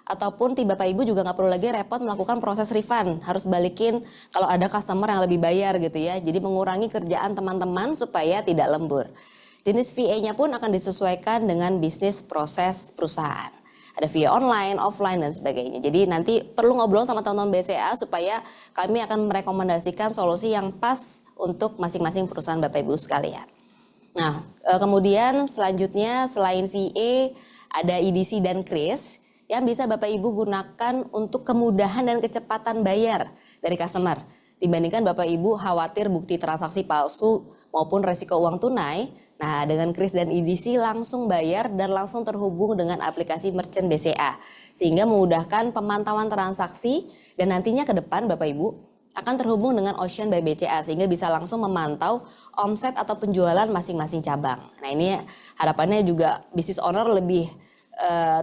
ataupun Bapak Ibu juga nggak perlu lagi repot melakukan proses refund, harus balikin kalau ada customer yang lebih bayar gitu ya. Jadi mengurangi kerjaan teman-teman supaya tidak lembur. Jenis VA-nya pun akan disesuaikan dengan bisnis proses perusahaan. Ada VA online, offline, dan sebagainya. Jadi nanti perlu ngobrol sama teman-teman BCA supaya kami akan merekomendasikan solusi yang pas untuk masing-masing perusahaan Bapak Ibu sekalian. Nah, kemudian selanjutnya selain VA ada EDC dan KRIS yang bisa Bapak Ibu gunakan untuk kemudahan dan kecepatan bayar dari customer. Dibandingkan Bapak Ibu khawatir bukti transaksi palsu maupun resiko uang tunai, nah dengan KRIS dan EDC langsung bayar dan langsung terhubung dengan aplikasi merchant BCA. Sehingga memudahkan pemantauan transaksi dan nantinya ke depan Bapak Ibu akan terhubung dengan Ocean by BCA sehingga bisa langsung memantau omset atau penjualan masing-masing cabang. Nah ini harapannya juga business owner lebih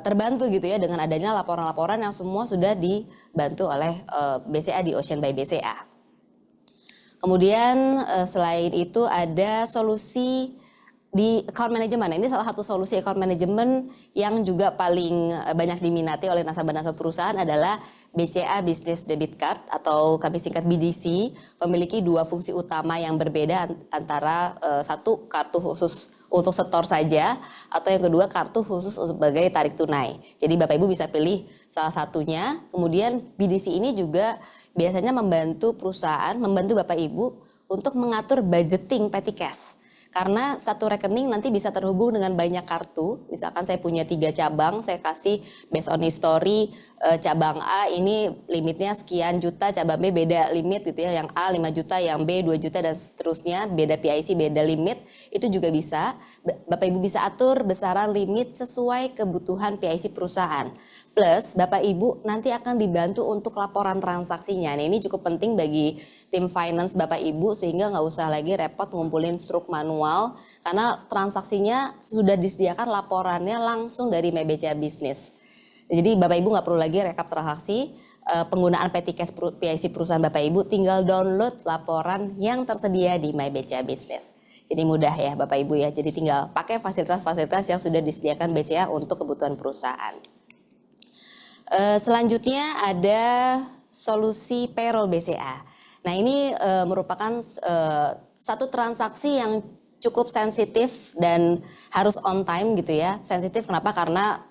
terbantu gitu ya dengan adanya laporan-laporan yang semua sudah dibantu oleh BCA di Ocean by BCA. Kemudian selain itu ada solusi di account management. Ini salah satu solusi account management yang juga paling banyak diminati oleh nasabah-nasabah perusahaan adalah BCA Business Debit Card atau kami singkat BDC, memiliki dua fungsi utama yang berbeda antara satu kartu khusus untuk setor saja atau yang kedua kartu khusus sebagai tarik tunai. Jadi Bapak Ibu bisa pilih salah satunya. Kemudian BDC ini juga biasanya membantu perusahaan, membantu Bapak Ibu untuk mengatur budgeting petty cash. Karena satu rekening nanti bisa terhubung dengan banyak kartu. Misalkan saya punya 3 cabang, saya kasih based on history, cabang A ini limitnya sekian juta, cabang B beda limit gitu ya. Yang A 5 juta, yang B 2 juta dan seterusnya, beda PIC, beda limit. Itu juga bisa. Bapak Ibu bisa atur besaran limit sesuai kebutuhan PIC perusahaan. Plus Bapak Ibu nanti akan dibantu untuk laporan transaksinya. Nah ini cukup penting bagi tim finance Bapak Ibu sehingga nggak usah lagi repot ngumpulin struk manual karena transaksinya sudah disediakan laporannya langsung dari MyBCA Business. Jadi Bapak Ibu nggak perlu lagi rekap transaksi, penggunaan petty cash PIC perusahaan Bapak Ibu tinggal download laporan yang tersedia di MyBCA Business. Jadi mudah ya Bapak Ibu ya, jadi tinggal pakai fasilitas-fasilitas yang sudah disediakan BCA untuk kebutuhan perusahaan. Selanjutnya ada solusi payroll BCA. Nah ini merupakan satu transaksi yang cukup sensitif dan harus on time gitu ya. Sensitif kenapa? Karena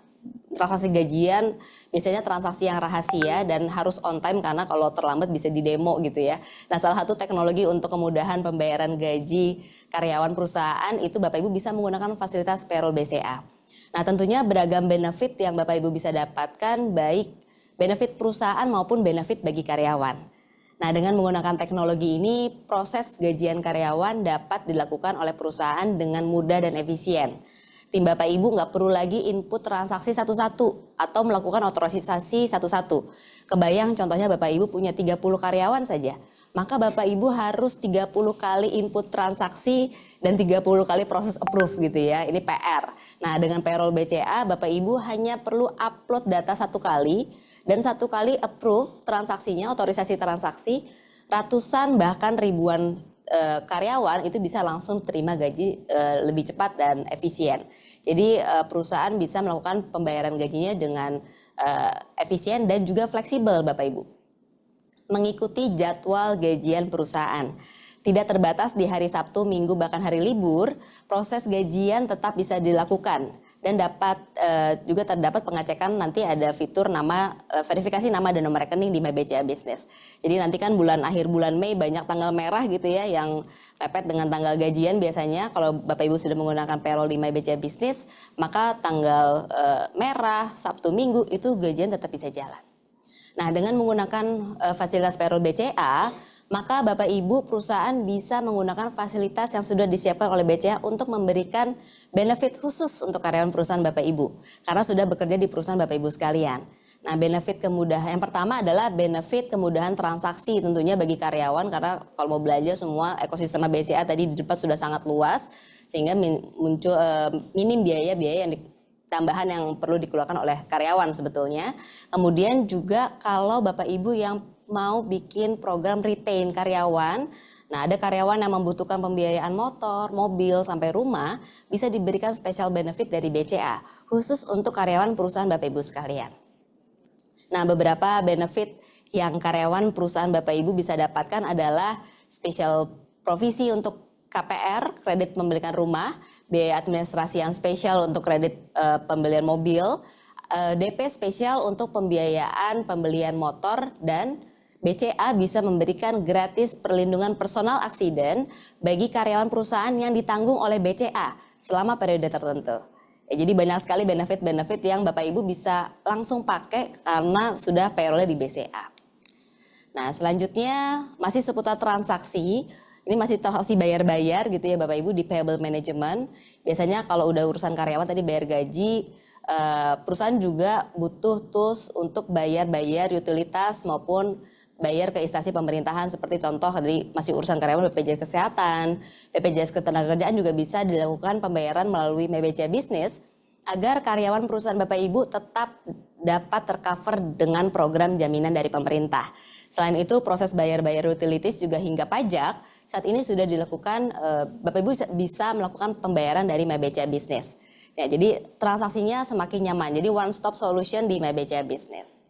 transaksi gajian biasanya transaksi yang rahasia dan harus on time karena kalau terlambat bisa didemo gitu ya. Nah salah satu teknologi untuk kemudahan pembayaran gaji karyawan perusahaan itu Bapak Ibu bisa menggunakan fasilitas payroll BCA. Nah tentunya beragam benefit yang Bapak Ibu bisa dapatkan baik benefit perusahaan maupun benefit bagi karyawan. Nah dengan menggunakan teknologi ini proses gajian karyawan dapat dilakukan oleh perusahaan dengan mudah dan efisien. Tim Bapak Ibu nggak perlu lagi input transaksi satu-satu atau melakukan otorisasi satu-satu. Kebayang contohnya Bapak Ibu punya 30 karyawan saja. Maka Bapak Ibu harus 30 kali input transaksi dan 30 kali proses approve gitu ya. Ini PR. Nah dengan payroll BCA Bapak Ibu hanya perlu upload data satu kali dan satu kali approve transaksinya, otorisasi transaksi. Ratusan bahkan ribuan karyawan itu bisa langsung terima gaji lebih cepat dan efisien. Jadi perusahaan bisa melakukan pembayaran gajinya dengan efisien dan juga fleksibel Bapak Ibu. Mengikuti jadwal gajian perusahaan. Tidak terbatas di hari Sabtu, Minggu, bahkan hari libur, proses gajian tetap bisa dilakukan dan juga terdapat pengecekan nanti ada fitur verifikasi nama dan nomor rekening di MyBCA Business. Jadi nanti kan akhir bulan Mei banyak tanggal merah gitu ya yang mepet dengan tanggal gajian biasanya. Kalau Bapak Ibu sudah menggunakan payroll di MyBCA Business, maka tanggal merah, Sabtu, Minggu itu gajian tetap bisa jalan. Nah dengan menggunakan fasilitas payroll BCA, maka Bapak Ibu perusahaan bisa menggunakan fasilitas yang sudah disiapkan oleh BCA untuk memberikan benefit khusus untuk karyawan perusahaan Bapak Ibu. Karena sudah bekerja di perusahaan Bapak Ibu sekalian. Nah benefit kemudahan, yang pertama adalah benefit kemudahan transaksi tentunya bagi karyawan. Karena kalau mau belanja semua ekosistem BCA tadi di depan sudah sangat luas. Sehingga muncul minim biaya-biaya yang tambahan yang perlu dikeluarkan oleh karyawan sebetulnya. Kemudian juga kalau Bapak Ibu yang mau bikin program retain karyawan, nah ada karyawan yang membutuhkan pembiayaan motor, mobil, sampai rumah, bisa diberikan special benefit dari BCA, khusus untuk karyawan perusahaan Bapak Ibu sekalian. Nah, beberapa benefit yang karyawan perusahaan Bapak Ibu bisa dapatkan adalah spesial provisi untuk KPR, kredit pembelian rumah, biaya administrasi yang spesial untuk kredit pembelian mobil, DP spesial untuk pembiayaan pembelian motor, dan BCA bisa memberikan gratis perlindungan personal aksiden bagi karyawan perusahaan yang ditanggung oleh BCA selama periode tertentu. Jadi banyak sekali benefit-benefit yang Bapak Ibu bisa langsung pakai karena sudah payroll di BCA. Nah, selanjutnya masih seputar transaksi. Ini masih transaksi bayar-bayar gitu ya Bapak Ibu di payable management. Biasanya kalau udah urusan karyawan tadi bayar gaji, perusahaan juga butuh tools untuk bayar-bayar utilitas maupun bayar ke instansi pemerintahan, seperti contoh dari masih urusan karyawan BPJS Kesehatan, BPJS Ketenagakerjaan juga bisa dilakukan pembayaran melalui MyBCA Business agar karyawan perusahaan Bapak Ibu tetap dapat tercover dengan program jaminan dari pemerintah. Selain itu proses bayar-bayar utilities juga hingga pajak saat ini sudah dilakukan, Bapak Ibu bisa melakukan pembayaran dari MyBCA Business. Ya, jadi transaksinya semakin nyaman, jadi one stop solution di MyBCA Business.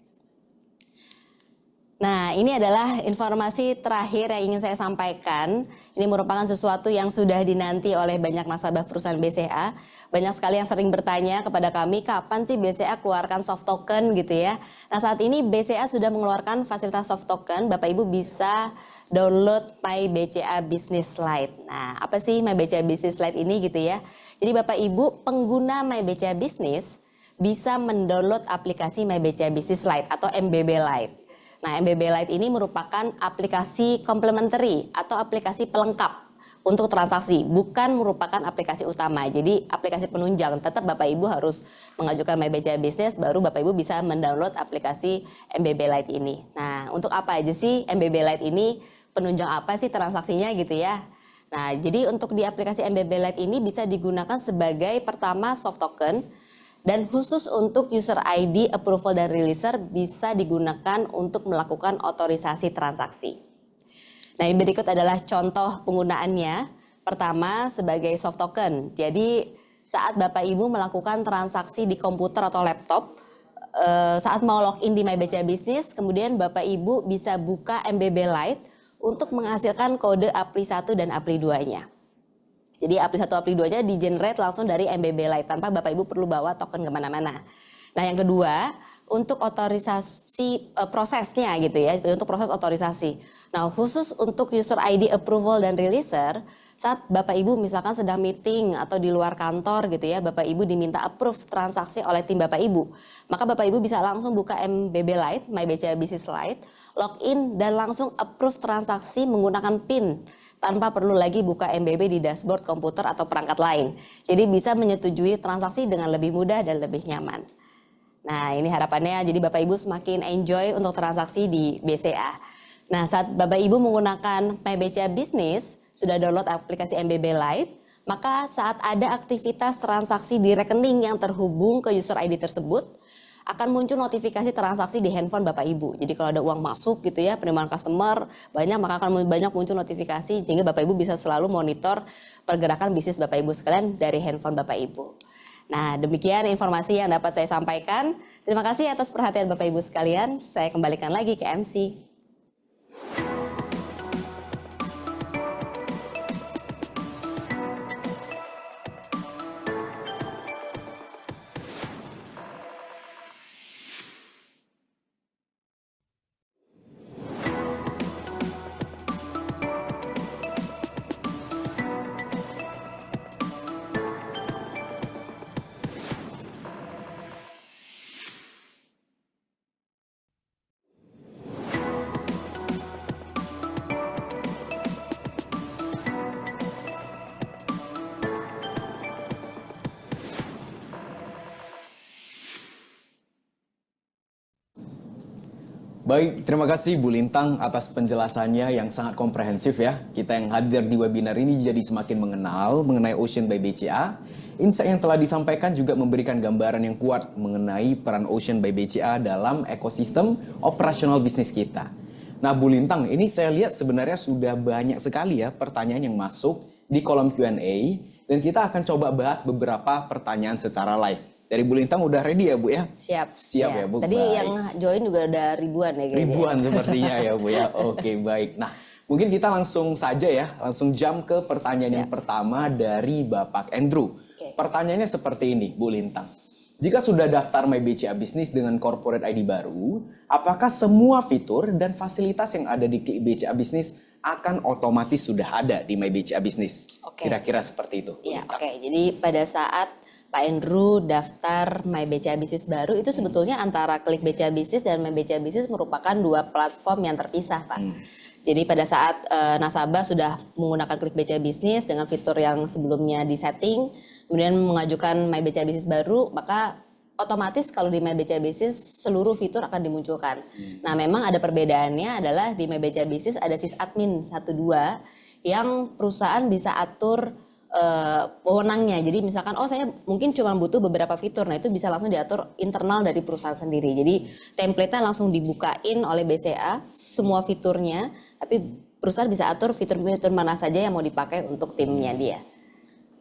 Nah, ini adalah informasi terakhir yang ingin saya sampaikan. Ini merupakan sesuatu yang sudah dinanti oleh banyak nasabah perusahaan BCA. Banyak sekali yang sering bertanya kepada kami, kapan sih BCA keluarkan soft token gitu ya. Nah, saat ini BCA sudah mengeluarkan fasilitas soft token. Bapak Ibu bisa download MyBCA Business Lite. Nah, apa sih MyBCA Business Lite ini gitu ya. Jadi Bapak Ibu pengguna MyBCA Business bisa mendownload aplikasi MyBCA Business Lite atau MBB Lite. Nah, MBB Lite ini merupakan aplikasi complementary atau aplikasi pelengkap untuk transaksi, bukan merupakan aplikasi utama. Jadi aplikasi penunjang, tetap Bapak Ibu harus mengajukan MyBCA Business, baru Bapak Ibu bisa mendownload aplikasi MBB Lite ini. Nah, untuk apa aja sih MBB Lite ini, penunjang apa sih transaksinya gitu ya. Nah, jadi untuk di aplikasi MBB Lite ini bisa digunakan sebagai pertama soft token, dan khusus untuk user ID, approval, dan releaser bisa digunakan untuk melakukan otorisasi transaksi. Nah, ini berikut adalah contoh penggunaannya. Pertama, sebagai soft token. Jadi, saat Bapak Ibu melakukan transaksi di komputer atau laptop, saat mau login di MyBCA Business, kemudian Bapak Ibu bisa buka MBB Lite untuk menghasilkan kode APRI 1 dan APRI 2-nya. Jadi APRI 1 APRI 2-nya di-generate langsung dari MBB Lite tanpa Bapak Ibu perlu bawa token kemana-mana. Nah, yang kedua, untuk otorisasi prosesnya gitu ya, untuk proses otorisasi. Nah, khusus untuk user ID, approval, dan releaser, saat Bapak Ibu misalkan sedang meeting atau di luar kantor gitu ya, Bapak Ibu diminta approve transaksi oleh tim Bapak Ibu. Maka Bapak Ibu bisa langsung buka MBB Lite, MyBCA Business Lite, login dan langsung approve transaksi menggunakan PIN. Tanpa perlu lagi buka MBB di dashboard komputer atau perangkat lain. Jadi bisa menyetujui transaksi dengan lebih mudah dan lebih nyaman. Nah, ini harapannya jadi Bapak Ibu semakin enjoy untuk transaksi di BCA. Nah, saat Bapak Ibu menggunakan MyBCA Business, sudah download aplikasi MBB Lite, maka saat ada aktivitas transaksi di rekening yang terhubung ke user ID tersebut, akan muncul notifikasi transaksi di handphone Bapak Ibu. Jadi kalau ada uang masuk gitu ya, penerimaan customer banyak, maka akan banyak muncul notifikasi sehingga Bapak Ibu bisa selalu monitor pergerakan bisnis Bapak Ibu sekalian dari handphone Bapak Ibu. Nah, demikian informasi yang dapat saya sampaikan. Terima kasih atas perhatian Bapak Ibu sekalian. Saya kembalikan lagi ke MC. Baik, terima kasih Bu Lintang atas penjelasannya yang sangat komprehensif ya. Kita yang hadir di webinar ini jadi semakin mengenal mengenai Ocean by BCA. Insight yang telah disampaikan juga memberikan gambaran yang kuat mengenai peran Ocean by BCA dalam ekosistem operasional bisnis kita. Nah Bu Lintang, ini saya lihat sebenarnya sudah banyak sekali ya pertanyaan yang masuk di kolom Q&A. Dan kita akan coba bahas beberapa pertanyaan secara live. Dari Bu Lintang udah ready ya Bu ya? Siap. Siap ya Bu. Tadi baik. yang join juga ada ribuan ya kayaknya. Ribuan sepertinya ya Bu ya. Oke baik. Nah mungkin kita langsung saja ya, langsung jump ke pertanyaan yang pertama dari Bapak Andrew. Pertanyaannya seperti ini Bu Lintang. Jika sudah daftar MyBCA Business dengan corporate ID baru, apakah semua fitur dan fasilitas yang ada di Klik BCA Business akan otomatis sudah ada di MyBCA Business? Kira-kira seperti itu. Iya, oke. Jadi pada saat Pak Andrew daftar MyBCA Business baru itu sebetulnya antara Klik BCA Business dan MyBCA Business merupakan dua platform yang terpisah, Pak. Jadi pada saat nasabah sudah menggunakan Klik BCA Business dengan fitur yang sebelumnya disetting, kemudian mengajukan MyBCA Business baru, maka otomatis kalau di MyBCA Business seluruh fitur akan dimunculkan. Nah, memang ada perbedaannya adalah di MyBCA Business ada sysadmin 1 2 yang perusahaan bisa atur wewenangnya. Jadi misalkan saya mungkin cuma butuh beberapa fitur. Nah, itu bisa langsung diatur internal dari perusahaan sendiri. Jadi template-nya langsung dibukain oleh BCA semua fiturnya, tapi perusahaan bisa atur fitur-fitur mana saja yang mau dipakai untuk timnya dia.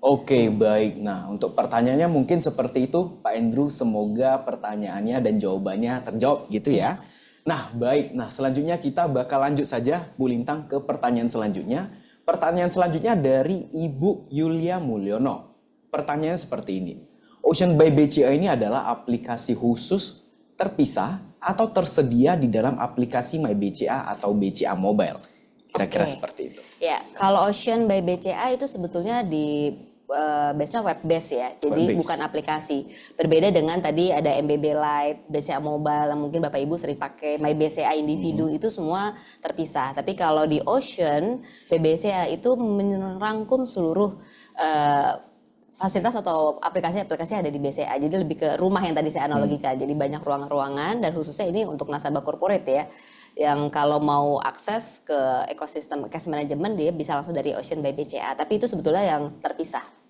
Oke, baik. Nah, untuk pertanyaannya mungkin seperti itu, Pak Andrew. Semoga pertanyaannya dan jawabannya terjawab gitu ya. Nah, baik. Nah, selanjutnya kita bakal lanjut saja, Bu Lintang, ke pertanyaan selanjutnya. Pertanyaan selanjutnya dari Ibu Yulia Mulyono. Pertanyaannya seperti ini. Ocean by BCA ini adalah aplikasi khusus, terpisah, atau tersedia di dalam aplikasi MyBCA atau BCA Mobile? Kira-kira seperti itu. Ya, kalau Ocean by BCA itu sebetulnya di base-nya web base ya, jadi bukan aplikasi. Berbeda dengan tadi ada MBB Lite, BCA Mobile yang mungkin Bapak Ibu sering pakai, MyBCA individu itu semua terpisah. Tapi kalau di Ocean by BCA itu merangkum seluruh fasilitas atau aplikasi-aplikasi yang ada di BCA. Jadi lebih ke rumah yang tadi saya analogikan. Jadi banyak ruangan-ruangan dan khususnya ini untuk nasabah corporate ya. Yang kalau mau akses ke ekosistem cash management dia bisa langsung dari Ocean by BCA. Tapi itu sebetulnya yang terpisah.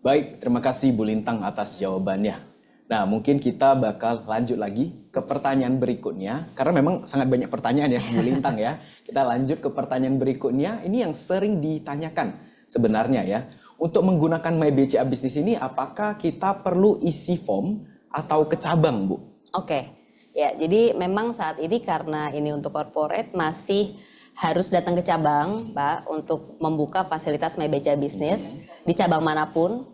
Baik, terima kasih Bu Lintang atas jawabannya. Nah, mungkin kita bakal lanjut lagi ke pertanyaan berikutnya. Karena memang sangat banyak pertanyaan ya Bu Lintang ya. Kita lanjut ke pertanyaan berikutnya. Ini yang sering ditanyakan sebenarnya ya. Untuk menggunakan MyBCA Business ini, apakah kita perlu isi form atau ke cabang, Bu? Oke, ya jadi memang saat ini karena ini untuk corporate masih harus datang ke cabang, Pak, untuk membuka fasilitas MyBCA Business di cabang manapun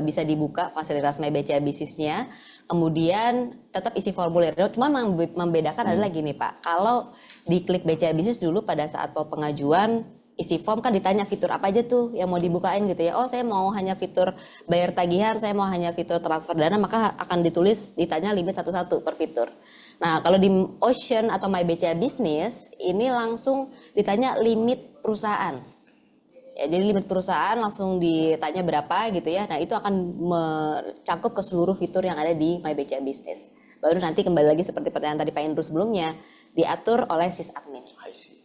bisa dibuka fasilitas MyBCA Business-nya. Kemudian tetap isi formulir. Cuma membedakan adalah gini, Pak. Kalau di Klik BCA Business dulu pada saat pengajuan isi form kan ditanya fitur apa aja tuh yang mau dibukain gitu ya. Saya mau hanya fitur bayar tagihan, saya mau hanya fitur transfer dana, maka akan ditanya limit satu-satu per fitur. Nah, kalau di Ocean atau MyBCA Business, ini langsung ditanya limit perusahaan. Ya, jadi limit perusahaan langsung ditanya berapa gitu ya. Nah, itu akan mencakup ke seluruh fitur yang ada di MyBCA Business. Baru nanti kembali lagi seperti pertanyaan tadi Pak Indro sebelumnya, diatur oleh sysadmin.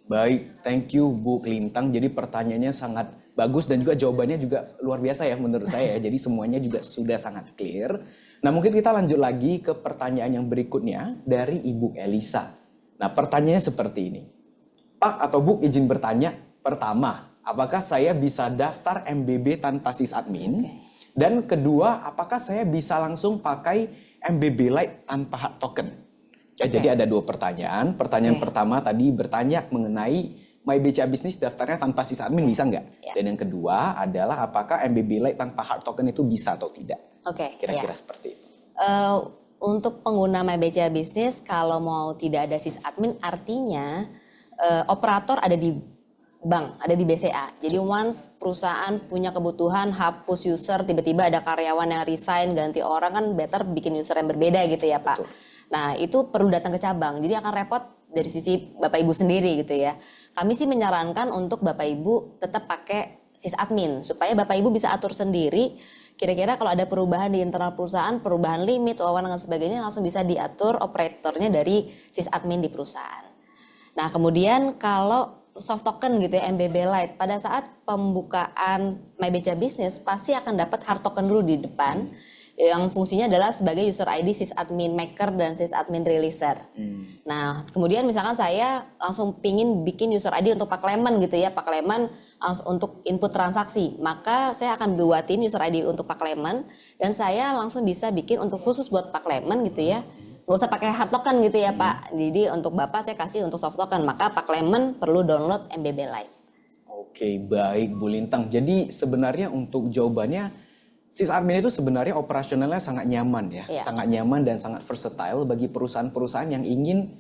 Baik, thank you Bu Lintang. Jadi pertanyaannya sangat bagus dan juga jawabannya juga luar biasa ya menurut saya. Jadi semuanya juga sudah sangat clear. Nah, mungkin kita lanjut lagi ke pertanyaan yang berikutnya dari Ibu Elisa. Nah, pertanyaannya seperti ini. Pak atau Bu izin bertanya. Pertama, apakah saya bisa daftar MBB tanpa sysadmin? Dan kedua, apakah saya bisa langsung pakai MBB Lite tanpa hard token? Ya, jadi ada dua pertanyaan. Pertanyaan pertama tadi bertanya mengenai MyBCA Business daftarnya tanpa sysadmin bisa nggak? Dan yang kedua adalah apakah MBB Lite tanpa hard token itu bisa atau tidak? Kira-kira seperti itu. Untuk pengguna MyBCA Business kalau mau tidak ada sysadmin artinya operator ada di bank, ada di BCA. Jadi once perusahaan punya kebutuhan hapus user, tiba-tiba ada karyawan yang resign, ganti orang, kan better bikin user yang berbeda gitu ya Pak. Nah, itu perlu datang ke cabang. Jadi akan repot dari sisi Bapak Ibu sendiri gitu ya. Kami sih menyarankan untuk Bapak Ibu tetap pakai sysadmin supaya Bapak Ibu bisa atur sendiri. Kira-kira kalau ada perubahan di internal perusahaan, perubahan limit, wewenang dan sebagainya langsung bisa diatur operatornya dari sysadmin di perusahaan. Nah, kemudian kalau soft token gitu ya, MBB Lite, pada saat pembukaan MyBCA Business pasti akan dapat hard token dulu di depan. yang fungsinya adalah sebagai user ID sysadmin maker dan sysadmin releaser. Nah, kemudian misalkan saya langsung pingin bikin user ID untuk Pak Klemen gitu ya, Pak Klemen untuk input transaksi, maka saya akan buatin user ID untuk Pak Klemen dan saya langsung bisa bikin untuk khusus buat Pak Klemen gitu ya. Nggak usah pakai hard token gitu ya Pak. Jadi untuk Bapak saya kasih untuk soft token, maka Pak Klemen perlu download MBB Lite. Oke, baik Bu Lintang. Jadi sebenarnya untuk jawabannya sysadmin itu sebenarnya operasionalnya sangat nyaman ya, sangat nyaman dan sangat versatile bagi perusahaan-perusahaan yang ingin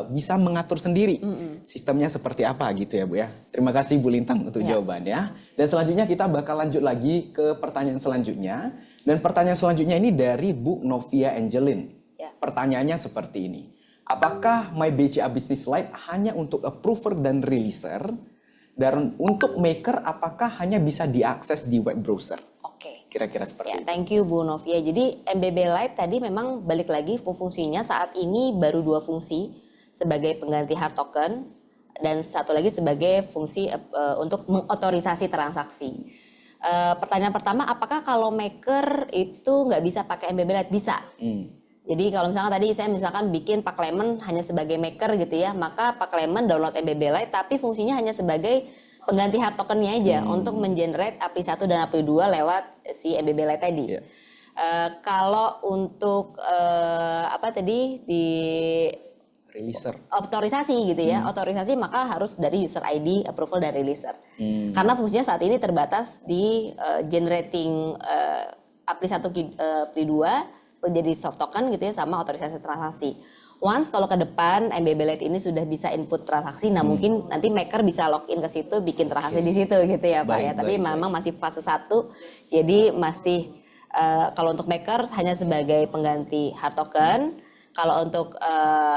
bisa mengatur sendiri sistemnya seperti apa gitu ya Bu ya. Terima kasih Bu Lintang untuk jawabannya. Dan selanjutnya kita bakal lanjut lagi ke pertanyaan selanjutnya. Dan pertanyaan selanjutnya ini dari Bu Novia Angelin. Pertanyaannya seperti ini. Apakah My BCA Business Lite hanya untuk approver dan releaser? Dan untuk maker apakah hanya bisa diakses di web browser? Oke. Kira-kira seperti itu. Thank you Bu Novia. Jadi MBB Lite tadi memang balik lagi fungsinya saat ini baru 2 fungsi sebagai pengganti hard token dan satu lagi sebagai fungsi untuk mengotorisasi transaksi. Pertanyaan pertama, apakah kalau maker itu nggak bisa pakai MBB Lite? Bisa. Jadi kalau misalkan tadi saya misalkan bikin Pak Klemen hanya sebagai maker gitu ya, maka Pak Klemen download MBB Lite tapi fungsinya hanya sebagai pengganti hard tokennya aja untuk mengenerate API 1 dan API 2 lewat si MBB Lite tadi. Kalau untuk apa tadi di Releaser. otorisasi gitu ya, otorisasi maka harus dari user ID, approval dan releaser. Karena fungsinya saat ini terbatas di generating API 1 API 2 jadi soft token gitu ya sama otorisasi transaksi. Once kalau ke depan MBB Lite ini sudah bisa input transaksi, nah mungkin nanti maker bisa login ke situ, bikin transaksi di situ gitu ya Pak ya. Tapi memang masih fase 1, jadi masih kalau untuk maker hanya sebagai pengganti hard token. Kalau untuk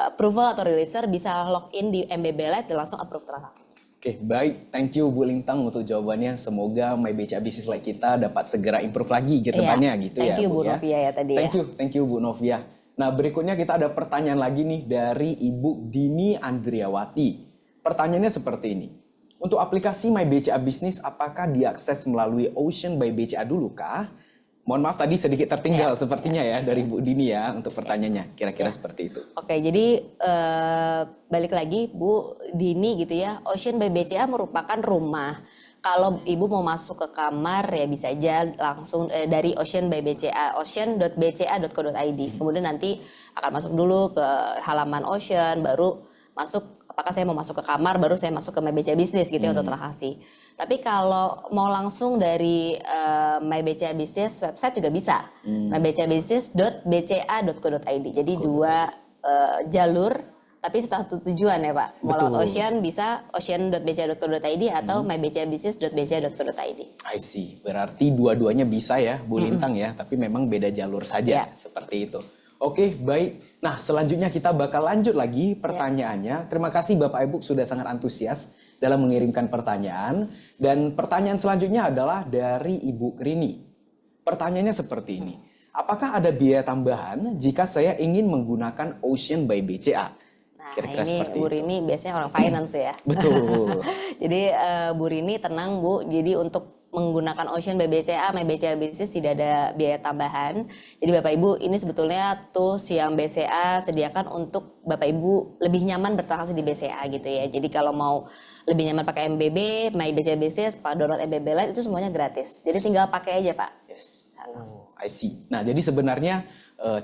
approval atau releaser bisa login di MBB Lite dan langsung approve transaksi. Oke, baik. Thank you Bu Lintang untuk jawabannya. Semoga My BCA Business Lite kita dapat segera improve lagi ke depannya gitu ya. Thank you Bu Novia ya tadi ya. Thank you Bu Novia. Nah, berikutnya kita ada pertanyaan lagi nih dari Ibu Dini Andriawati. Pertanyaannya seperti ini. Untuk aplikasi My BCA Business, apakah diakses melalui Ocean by BCA dulu kah? Mohon maaf tadi sedikit tertinggal sepertinya ya dari Bu Dini ya untuk pertanyaannya. Kira-kira seperti itu. Oke, jadi balik lagi Bu Dini gitu ya. Ocean by BCA merupakan rumah. Kalau Ibu mau masuk ke kamar ya bisa aja langsung dari Ocean by BCA, ocean.bca.co.id. Kemudian nanti akan masuk dulu ke halaman Ocean, baru masuk apakah saya mau masuk ke kamar, baru saya masuk ke My BCA Business gitu ya untuk transaksi. Tapi kalau mau langsung dari My BCA Business website juga bisa. mybcabusiness.bca.co.id. Jadi 2 jalur tapi satu tujuan ya Pak. Mau lewat Ocean bisa ocean.bca.co.id atau mybcabusiness.bca.co.id. I see. Berarti dua-duanya bisa ya Bu Lintang ya, tapi memang beda jalur saja seperti itu. Oke, baik. Nah, selanjutnya kita bakal lanjut lagi pertanyaannya. Terima kasih Bapak Ibu sudah sangat antusias dalam mengirimkan pertanyaan. Dan pertanyaan selanjutnya adalah dari Ibu Rini. Pertanyaannya seperti ini. Apakah ada biaya tambahan jika saya ingin menggunakan Ocean by BCA? Nah, Kira-kira ini seperti Bu itu. Rini biasanya orang finance ya. Betul. Jadi Bu Rini tenang Bu. Jadi untuk menggunakan Ocean by BCA, My BCA Business tidak ada biaya tambahan. Jadi Bapak Ibu ini sebetulnya tools yang BCA sediakan untuk Bapak Ibu lebih nyaman bertransaksi di BCA gitu ya. Jadi kalau mau lebih nyaman pakai MBB, My BCA Business, Pak download MBB Lite itu semuanya gratis. Jadi tinggal pakai aja Pak. Yes. Oh, I see. Nah, jadi sebenarnya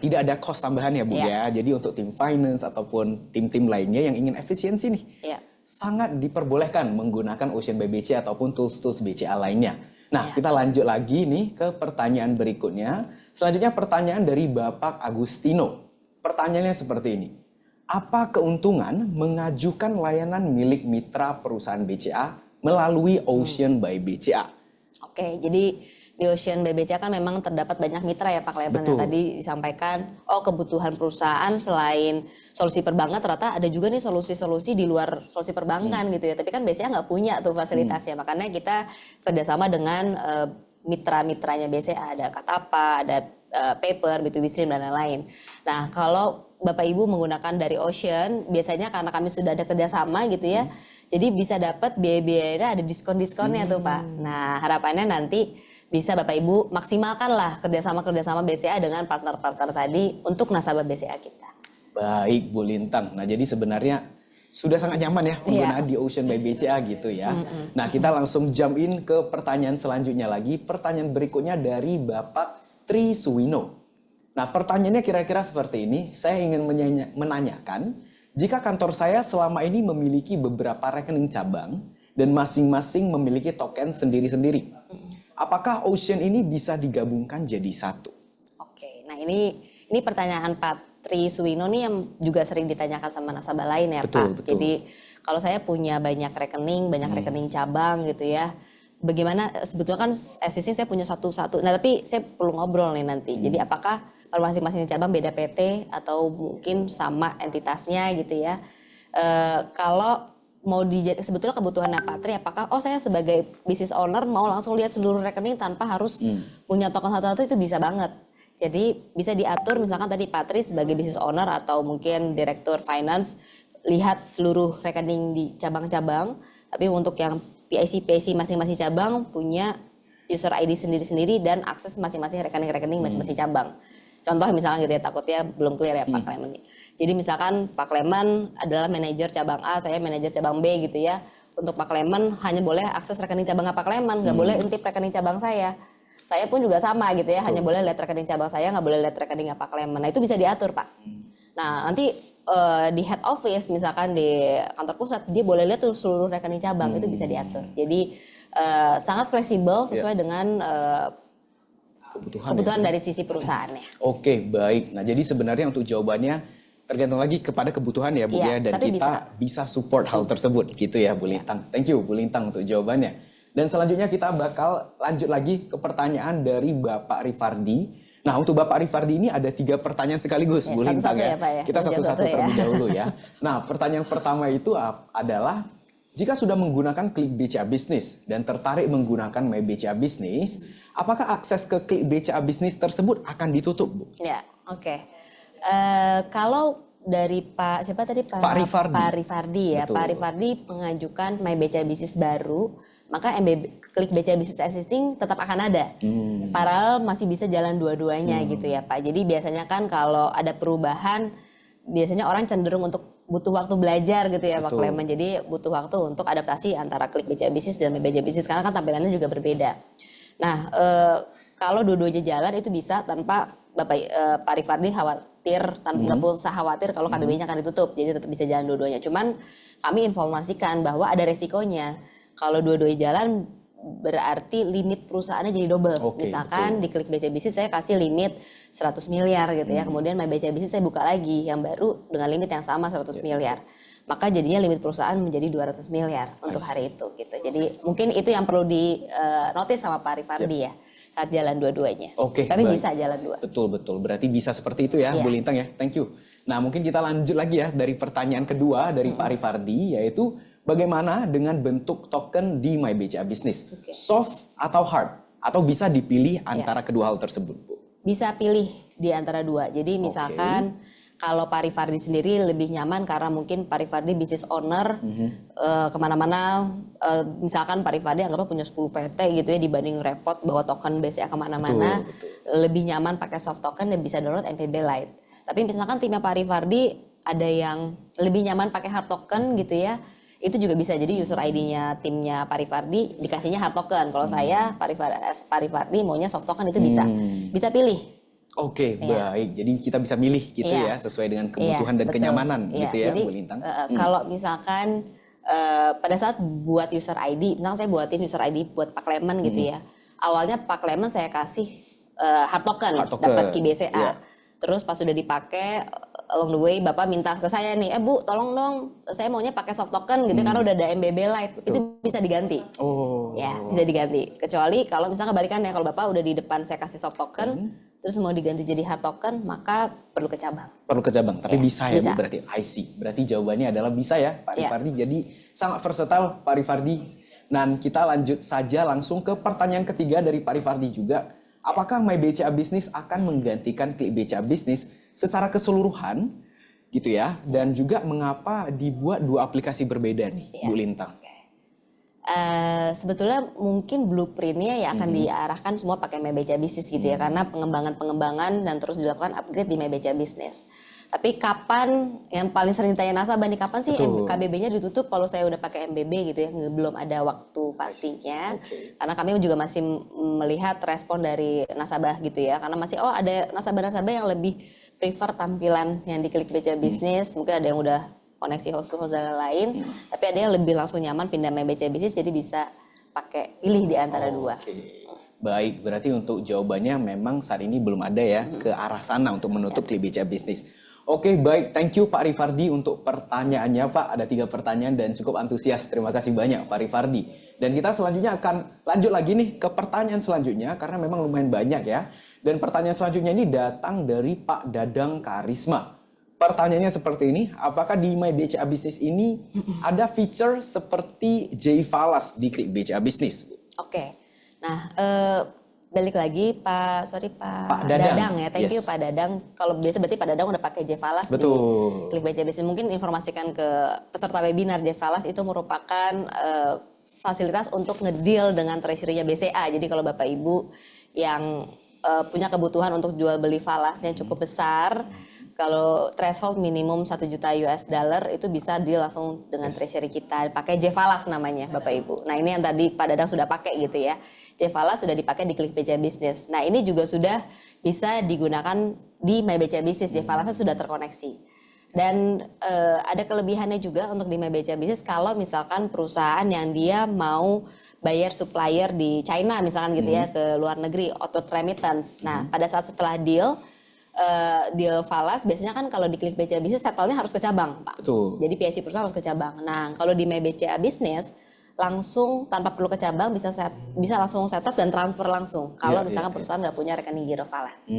tidak ada cost tambahan ya Bu ya. Jadi untuk tim finance ataupun tim-tim lainnya yang ingin efisiensi nih, sangat diperbolehkan menggunakan Ocean by BCA ataupun tools-tools BCA lainnya. Nah, kita lanjut lagi nih ke pertanyaan berikutnya. Selanjutnya pertanyaan dari Bapak Agustino. Pertanyaannya seperti ini. Apa keuntungan mengajukan layanan milik mitra perusahaan BCA melalui Ocean by BCA? Oke, jadi di Ocean by BCA kan memang terdapat banyak mitra ya Pak Klemen yang tadi disampaikan. Oh, kebutuhan perusahaan selain solusi perbankan ternyata ada juga nih solusi-solusi di luar solusi perbankan gitu ya. Tapi kan BCA nggak punya tuh fasilitasnya. Makanya kita kerjasama dengan mitra-mitranya BCA. Ada Katapa, ada Paper, B2B Stream dan lain-lain. Nah, kalau Bapak Ibu menggunakan dari Ocean, biasanya karena kami sudah ada kerjasama gitu ya. Jadi bisa dapat biaya-biaya ada diskon-diskonnya tuh Pak. Nah, harapannya nanti bisa Bapak Ibu maksimalkanlah kerjasama BCA dengan partner-partner tadi untuk nasabah BCA kita. Baik Bu Lintang. Nah jadi sebenarnya sudah sangat nyaman ya penggunaan di Ocean by BCA gitu ya. Nah kita langsung jump in ke pertanyaan selanjutnya lagi. Pertanyaan berikutnya dari Bapak Tri Suwino. Nah pertanyaannya kira-kira seperti ini. Saya ingin menanyakan, jika kantor saya selama ini memiliki beberapa rekening cabang dan masing-masing memiliki token sendiri-sendiri, apakah Ocean ini bisa digabungkan jadi satu? Oke, nah ini pertanyaan Pak Tri Suwino nih yang juga sering ditanyakan sama nasabah lain ya Betul, Pak. betul. Jadi kalau saya punya banyak rekening cabang gitu ya. Bagaimana sebetulnya kan existing saya punya satu-satu. Nah tapi saya perlu ngobrol nih nanti. Jadi apakah masing-masing cabang beda PT atau mungkin sama entitasnya gitu ya. Kalau mau sebetulnya kebutuhannya Pak Tri, apakah saya sebagai business owner mau langsung lihat seluruh rekening tanpa harus punya token satu-satu, itu bisa banget. Jadi bisa diatur misalkan tadi Pak Tri sebagai business owner atau mungkin direktur finance lihat seluruh rekening di cabang-cabang, tapi untuk yang PIC masing-masing cabang punya user ID sendiri-sendiri dan akses masing-masing rekening-rekening masing-masing cabang. Contoh misalnya gitu ya, takutnya belum clear ya Pak Clement. Jadi misalkan Pak Clement adalah manajer cabang A, saya manajer cabang B gitu ya. Untuk Pak Clement hanya boleh akses rekening cabang Pak Clement, nggak boleh intip rekening cabang saya. Saya pun juga sama gitu ya, hanya boleh lihat rekening cabang saya, nggak boleh lihat rekening Pak Clement. Nah itu bisa diatur Pak. Nah nanti di head office misalkan di kantor pusat, dia boleh lihat tuh seluruh rekening cabang, itu bisa diatur. Jadi sangat fleksibel sesuai dengan kebutuhan dari sisi perusahaannya. Oke, baik. Nah, jadi sebenarnya untuk jawabannya tergantung lagi kepada kebutuhan ya Bu ya, dan kita bisa support hal tersebut gitu ya Bu Lintang. Thank you Bu Lintang untuk jawabannya. Dan selanjutnya kita bakal lanjut lagi ke pertanyaan dari Bapak Rifardi. Nah, untuk Bapak Rifardi ini ada 3 pertanyaan sekaligus Bu Lintang ya. Kita satu-satu terlebih dahulu ya. Nah, pertanyaan pertama itu adalah, jika sudah menggunakan Klik BCA Business dan tertarik menggunakan My BCA Business, apakah akses ke Klik BCA Business tersebut akan ditutup, Bu? Ya, oke. Kalau dari Pak siapa tadi Pak Rifardi. Pak Rifardi ya. Betul. Pak Rifardi mengajukan My BCA Business baru, maka Klik BCA Business existing tetap akan ada. Paralel masih bisa jalan dua-duanya gitu ya Pak. Jadi biasanya kan kalau ada perubahan, biasanya orang cenderung untuk butuh waktu belajar gitu ya Pak Clement. Jadi butuh waktu untuk adaptasi antara Klik BCA Business dan My BCA Business karena kan tampilannya juga berbeda. Nah, kalau dua-duanya jalan itu bisa tanpa Pak Rifardi khawatir, nggak usah khawatir kalau KBB-nya akan ditutup. Jadi tetap bisa jalan dua-duanya. Cuman kami informasikan bahwa ada resikonya. Kalau dua-duanya jalan berarti limit perusahaannya jadi double. Misalkan di Klik BCA Business saya kasih limit 100 miliar gitu ya. Kemudian My BCA Business saya buka lagi yang baru dengan limit yang sama 100 miliar. Maka jadinya limit perusahaan menjadi 200 miliar untuk hari itu gitu. Jadi mungkin itu yang perlu di notice sama Pak Rifardi ya saat jalan dua-duanya. Tapi bisa jalan dua. Betul. Berarti bisa seperti itu ya Bu Lintang ya. Thank you. Nah mungkin kita lanjut lagi ya dari pertanyaan kedua dari Pak Rifardi, yaitu bagaimana dengan bentuk token di My BCA Business? Soft atau hard? Atau bisa dipilih antara kedua hal tersebut, Bu? Bisa pilih di antara dua. Jadi misalkan kalau Pak Rifardi sendiri lebih nyaman karena mungkin Pak Rifardi business owner, kemana-mana, misalkan Pak Rifardi anggapnya punya 10 PT gitu ya, dibanding repot bawa token BCA kemana-mana, lebih nyaman pakai soft token dan bisa download MPB Lite. Tapi misalkan timnya Pak Rifardi ada yang lebih nyaman pakai hard token gitu ya, itu juga bisa. Jadi user ID-nya timnya Pak Rifardi dikasihnya hard token. Kalau saya Pak Rifardi maunya soft token, itu bisa pilih. Oke, baik. Jadi kita bisa milih gitu ya, sesuai dengan kebutuhan dan kenyamanan gitu ya, Bu Lintang. Kalau misalkan pada saat buat user ID, misalnya saya buatin user ID buat Pak Clement gitu ya. Awalnya Pak Clement saya kasih hard token. Dapat KBCA. Terus pas sudah dipakai, along the way Bapak minta ke saya nih, Bu tolong dong saya maunya pakai soft token gitu karena udah ada MBB Lite. Itu bisa diganti. Ya, bisa diganti. Kecuali kalau misalnya kebalikannya, kalau Bapak udah di depan saya kasih soft token, terus mau diganti jadi hard token, maka perlu ke cabang. Perlu ke cabang, tapi bisa ya Bu, berarti I see. Berarti jawabannya adalah bisa ya Pak Rifardi. Jadi sangat versatile Pak Rifardi. Dan kita lanjut saja langsung ke pertanyaan ketiga dari Pak Rifardi juga. Apakah My BCA Business akan menggantikan Klik BCA Business secara keseluruhan gitu ya? Dan juga mengapa dibuat dua aplikasi berbeda nih Bu Lintang? Sebetulnya mungkin blueprintnya ya akan diarahkan semua pakai MyBCA Business gitu ya, karena pengembangan dan terus dilakukan upgrade di MyBCA Business. Tapi kapan, yang paling sering ditanya nasabah nih, kapan sih Betul. KBB-nya ditutup kalau saya udah pakai MBB gitu ya, belum ada waktu pastinya. Karena kami juga masih melihat respon dari nasabah gitu ya, karena masih ada nasabah-nasabah yang lebih prefer tampilan yang di Klik BCA Business, mungkin ada yang udah koneksi host-host dan lain, tapi ada yang lebih langsung nyaman pindah MyBCA Business, jadi bisa pakai pilih di antara dua. Baik, berarti untuk jawabannya memang saat ini belum ada ya ke arah sana untuk menutup Klik BCA Business. Oke, baik. Thank you Pak Rifardi untuk pertanyaannya Pak. Ada 3 pertanyaan dan cukup antusias. Terima kasih banyak Pak Rifardi. Dan kita selanjutnya akan lanjut lagi nih ke pertanyaan selanjutnya karena memang lumayan banyak ya. Dan pertanyaan selanjutnya ini datang dari Pak Dadang Karisma. Pertanyaannya seperti ini, apakah di MyBCA Business ini ada feature seperti JValas di Klik BCA Business? Oke, nah balik lagi Pak Dadang ya, thank you Pak Dadang. Kalau biasa berarti Pak Dadang udah pakai JValas di Klik BCA Business. Mungkin informasikan ke peserta webinar, JValas itu merupakan fasilitas untuk ngedeal dengan treasury-nya BCA. Jadi kalau Bapak Ibu yang punya kebutuhan untuk jual beli falasnya cukup besar, kalau threshold minimum 1 juta US dollar itu bisa deal langsung dengan treasury kita, pakai JValas namanya Bapak Ibu. Nah ini yang tadi Pak Dadang sudah pakai gitu ya, JValas sudah dipakai di Klik BCA Business. Nah ini juga sudah bisa digunakan di MyBCA Business, JValasnya sudah terkoneksi. Dan ada kelebihannya juga untuk di MyBCA Business kalau misalkan perusahaan yang dia mau bayar supplier di China misalkan gitu ya, ke luar negeri, auto remittance. Nah pada saat setelah deal falas biasanya kan kalau di Klik BCA Business settle-nya harus ke cabang Pak. Betul. Jadi PSI perusahaan harus ke cabang. Nah kalau di MyBCA Business langsung tanpa perlu ke cabang bisa langsung settle dan transfer langsung. Kalau misalkan perusahaan nggak punya rekening giro falas.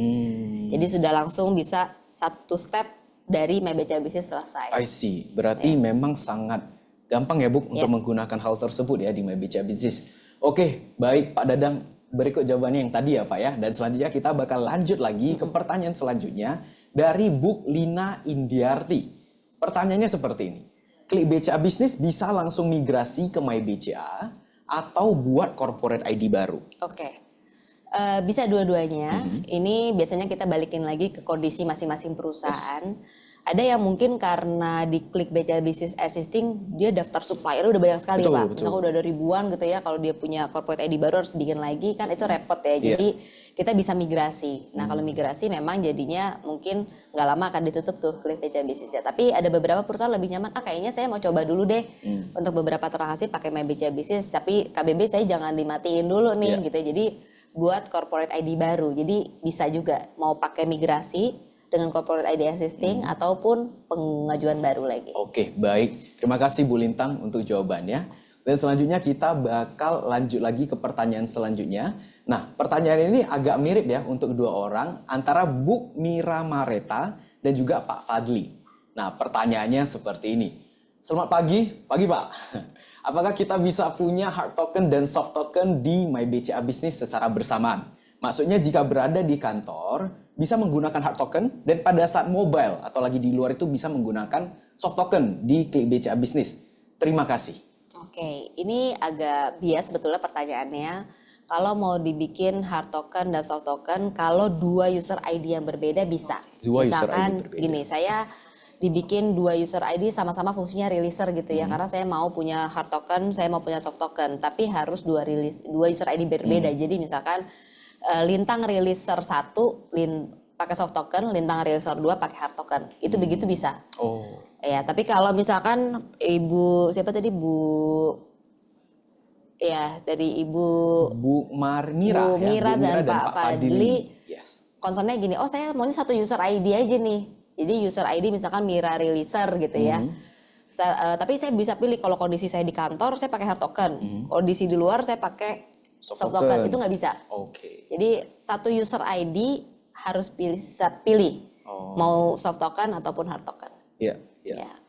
Jadi sudah langsung bisa satu step dari MyBCA Business selesai. I see. Berarti memang sangat gampang ya Bu untuk menggunakan hal tersebut ya di MyBCA Business. Oke, baik Pak Dadang. Berikut jawabannya yang tadi ya Pak ya. Dan selanjutnya kita bakal lanjut lagi ke pertanyaan selanjutnya dari Bu Lina Indiarti. Pertanyaannya seperti ini. Klik BCA Business bisa langsung migrasi ke MyBCA atau buat corporate ID baru? Oke. Bisa dua-duanya. Ini biasanya kita balikin lagi ke kondisi masing-masing perusahaan. Ada yang mungkin karena di Klik BCA Business Existing dia daftar supplier udah banyak sekali Pak. Misalnya udah ada ribuan gitu ya, kalau dia punya corporate ID baru harus bikin lagi kan itu repot ya. Jadi kita bisa migrasi. Nah kalau migrasi memang jadinya mungkin nggak lama akan ditutup tuh Klik BCA Business ya. Tapi ada beberapa perusahaan lebih nyaman, kayaknya saya mau coba dulu deh untuk beberapa transaksi pakai MyBCA Business. Tapi KBB saya jangan dimatiin dulu nih gitu. Jadi buat corporate ID baru. Jadi bisa juga mau pakai migrasi dengan corporate ID existing ataupun pengajuan baru lagi. Oke, baik. Terima kasih Bu Lintang untuk jawabannya. Dan selanjutnya kita bakal lanjut lagi ke pertanyaan selanjutnya. Nah, pertanyaan ini agak mirip ya untuk dua orang antara Bu Mira Mareta dan juga Pak Fadli. Nah, pertanyaannya seperti ini. Selamat pagi Pak. Apakah kita bisa punya hard token dan soft token di MyBCA Business secara bersamaan? Maksudnya jika berada di kantor, bisa menggunakan hard token, dan pada saat mobile atau lagi di luar itu bisa menggunakan soft token di Klik BCA Business. Terima kasih. Oke, ini agak bias sebetulnya pertanyaannya. Kalau mau dibikin hard token dan soft token, kalau dua user ID yang berbeda bisa. Misalkan gini, saya dibikin dua user ID sama-sama fungsinya releaser gitu ya, karena saya mau punya hard token, saya mau punya soft token, tapi harus dua user ID berbeda. Jadi misalkan Lintang releaser 1 pakai soft token, Lintang releaser 2 pakai hard token. Itu begitu bisa. Ya, tapi kalau misalkan Ibu siapa tadi dari Ibu Mira dan Pak Fadli. Concernnya gini, saya maunya satu user ID aja nih. Jadi user ID misalkan Mira releaser gitu ya. Tapi saya bisa pilih kalau kondisi saya di kantor saya pakai hard token. Kondisi di luar saya pakai soft token. Itu nggak bisa. Jadi satu user ID harus pilih mau soft token ataupun hard token.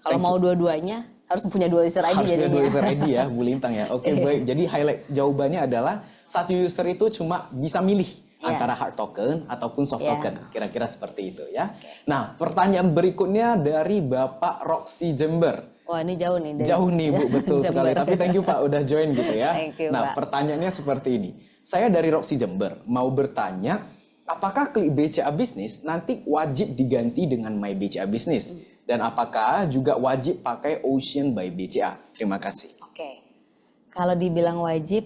Kalau mau dua-duanya harus punya dua user ID. Harus punya dua user ID ya Bu Lintang ya. Oke, baik. Jadi highlight jawabannya adalah satu user itu cuma bisa milih antara hard token ataupun soft token. Kira-kira seperti itu ya. Nah, pertanyaan berikutnya dari Bapak Roxy Jember. Wah, ini jauh nih. Jauh nih Bu, betul sekali. Jember. Tapi thank you Pak udah join gitu ya. Thank you, Nah, Pak. pertanyaannya seperti ini. Saya dari Roxy Jember mau bertanya, apakah klik BCA Bisnis nanti wajib diganti dengan My BCA Bisnis? Dan apakah juga wajib pakai Ocean by BCA? Terima kasih. Oke. Kalau dibilang wajib,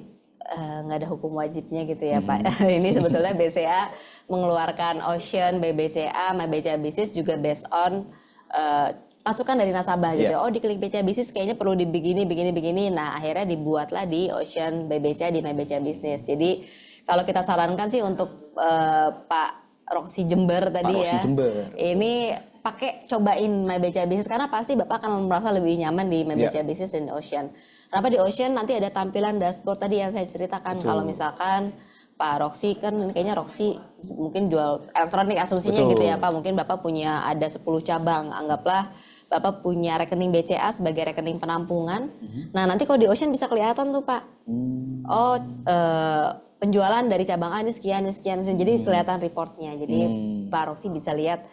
nggak ada hukum wajibnya gitu ya Pak. Ini sebetulnya BCA mengeluarkan Ocean by BCA, My BCA Business juga based on masukan dari nasabah gitu. Yeah. Oh, di klik BCA Business kayaknya perlu di begini. Nah, akhirnya dibuatlah di Ocean by BCA di My BCA Business. Jadi kalau kita sarankan sih untuk Pak Roxy Jember tadi Roxy ya. Jember. Ini pakai cobain My BCA Business karena pasti Bapak akan merasa lebih nyaman di My BCA Business dan di Ocean. Kenapa di Ocean nanti ada tampilan dashboard tadi yang saya ceritakan. Kalau misalkan Pak Roxy kan kayaknya Roxy mungkin jual elektronik asumsinya Betul. gitu ya Pak. Mungkin Bapak punya ada 10 cabang. Anggaplah Bapak punya rekening BCA sebagai rekening penampungan. Nah, nanti kalau di Ocean bisa kelihatan tuh Pak. Oh, penjualan dari cabang A ini sekian. Jadi kelihatan reportnya. Jadi Pak Roxy bisa lihat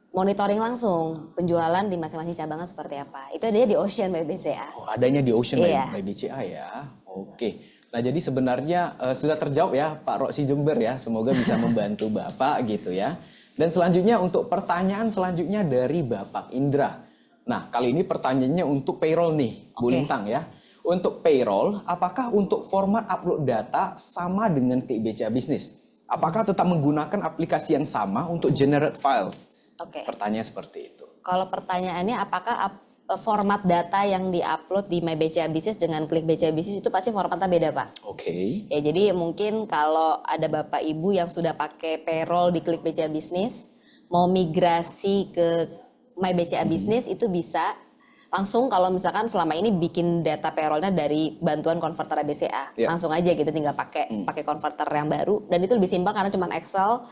monitoring langsung penjualan di masing-masing cabangnya seperti apa. Itu adanya di Ocean by BCA. Oh, adanya di Ocean Iya. by BCA ya. Oke. Nah, jadi sebenarnya sudah terjawab ya Pak Roxy Jember ya. Semoga bisa membantu Bapak gitu ya. Dan selanjutnya untuk pertanyaan selanjutnya dari Bapak Indra. Nah, kali ini pertanyaannya untuk payroll nih, Bu Oke. Lintang ya. Untuk payroll, apakah untuk format upload data sama dengan klik BCA Business? Apakah tetap menggunakan aplikasi yang sama untuk generate files? Oke. Pertanyaan seperti itu. Kalau pertanyaannya apakah format data yang diupload di My BCA Business dengan klik BCA Business itu pasti formatnya beda Pak. Oke. Ya jadi mungkin kalau ada Bapak Ibu yang sudah pakai payroll di klik BCA Business mau migrasi ke My BCA Business itu bisa langsung kalau misalkan selama ini bikin data payrollnya dari bantuan konverter BCA. Ya. Langsung aja gitu tinggal pakai konverter yang baru dan itu lebih simpel karena cuma Excel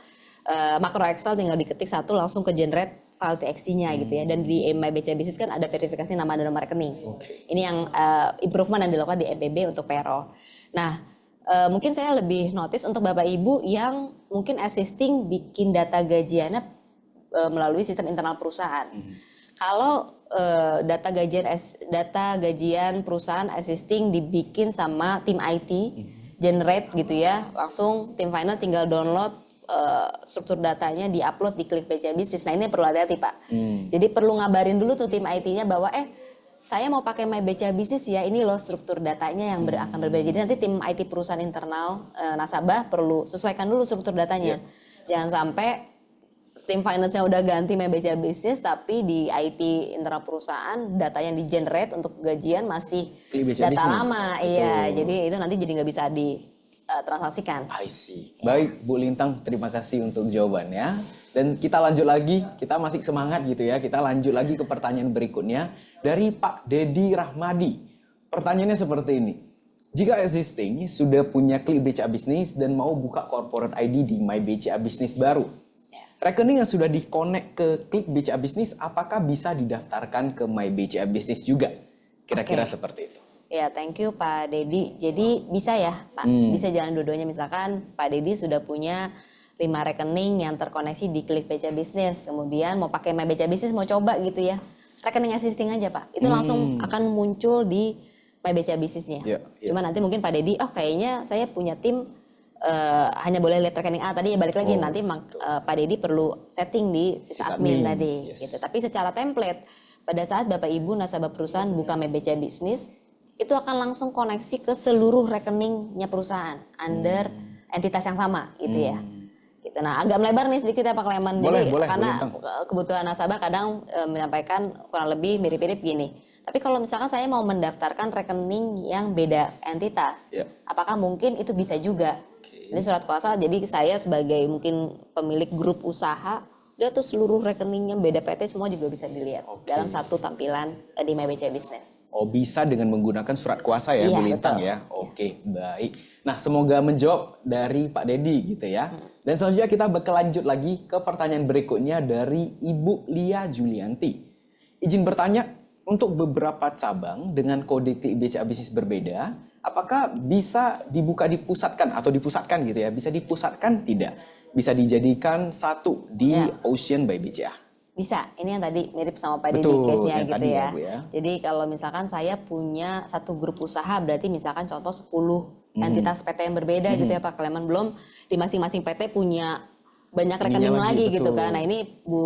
makro Excel tinggal diketik satu langsung ke generate file TXT-nya gitu ya. Dan di My BCA Business kan ada verifikasi nama dan nomor rekening. Oke. Ini yang improvement yang dilakukan di MPB untuk payroll. Nah, mungkin saya lebih notice untuk Bapak Ibu yang mungkin assisting bikin data gajiannya melalui sistem internal perusahaan. Kalau data gajian perusahaan assisting dibikin sama tim IT, generate gitu ya, langsung tim finance tinggal download struktur datanya diupload di klik BCA Business. Nah, ini perlu hati-hati Pak. Jadi perlu ngabarin dulu tuh tim IT-nya bahwa saya mau pakai My BCA Business ya, ini loh struktur datanya yang akan berbeda. Jadi nanti tim IT perusahaan internal nasabah perlu sesuaikan dulu struktur datanya. Jangan sampai tim finance-nya udah ganti My BCA Business tapi di IT internal perusahaan data yang di-generate untuk gajian masih Klik BCA data Business. lama. Betul. Iya, jadi itu nanti jadi nggak bisa ditransaksikan. I see. Baik, Bu Lintang, terima kasih untuk jawabannya. Dan kita lanjut lagi, kita masih semangat gitu ya. Kita lanjut lagi ke pertanyaan berikutnya dari Pak Dedi Rahmadi. Pertanyaannya seperti ini. Jika existing sudah punya klik BCA Business dan mau buka corporate ID di My BCA Business baru, rekening yang sudah di-connect ke klik BCA Business, apakah bisa didaftarkan ke My BCA Business juga? Kira-kira Oke. seperti itu. Ya, thank you Pak Dedi. Jadi bisa ya Pak, bisa jalan dua-duanya. Misalkan Pak Dedi sudah punya 5 rekening yang terkoneksi di klik BCA Business. Kemudian mau pakai My BCA Business, mau coba gitu ya. Rekening assisting aja Pak. Itu langsung akan muncul di My BCA Business-nya. Iya, iya. Cuma nanti mungkin Pak Dedi, kayaknya saya punya tim hanya boleh lihat rekening A tadi ya balik lagi. Nanti Pak Dedi perlu setting di sysadmin tadi. Yes. Gitu. Tapi secara template, pada saat Bapak Ibu nasabah perusahaan buka My BCA Business, itu akan langsung koneksi ke seluruh rekeningnya perusahaan under entitas yang sama gitu ya. Gitu. Nah, agak melebar nih sedikit ya Pak Klemen. Boleh, Jadi boleh, karena boleh, Tang. kebutuhan nasabah kadang menyampaikan kurang lebih mirip-mirip gini. Tapi kalau misalkan saya mau mendaftarkan rekening yang beda entitas, Ya. apakah mungkin itu bisa juga? Ini surat kuasa, jadi saya sebagai mungkin pemilik grup usaha, dia tuh seluruh rekeningnya beda PT semua juga bisa dilihat dalam satu tampilan di My BCA Business. Oh, bisa dengan menggunakan surat kuasa ya, Iya, Bu Lintang betul. ya. Oke, baik. Nah, semoga menjawab dari Pak Dedi gitu ya. Dan selanjutnya kita bakal lanjut lagi ke pertanyaan berikutnya dari Ibu Lia Julianti. Izin bertanya, untuk beberapa cabang dengan kode klik BCA Business berbeda, apakah bisa dipusatkan gitu ya? Bisa dipusatkan tidak? Bisa dijadikan satu di Ya. Ocean by BCA. Bisa, ini yang tadi mirip sama Pak Deddy Betul, case-nya yang gitu tadi ya, ya. Bu ya. Jadi kalau misalkan saya punya satu grup usaha, berarti misalkan contoh 10 entitas PT yang berbeda gitu ya Pak Klemen. Belum di masing-masing PT punya banyak rekening Ininya lagi lagi, gitu kan. betul. Nah ini Bu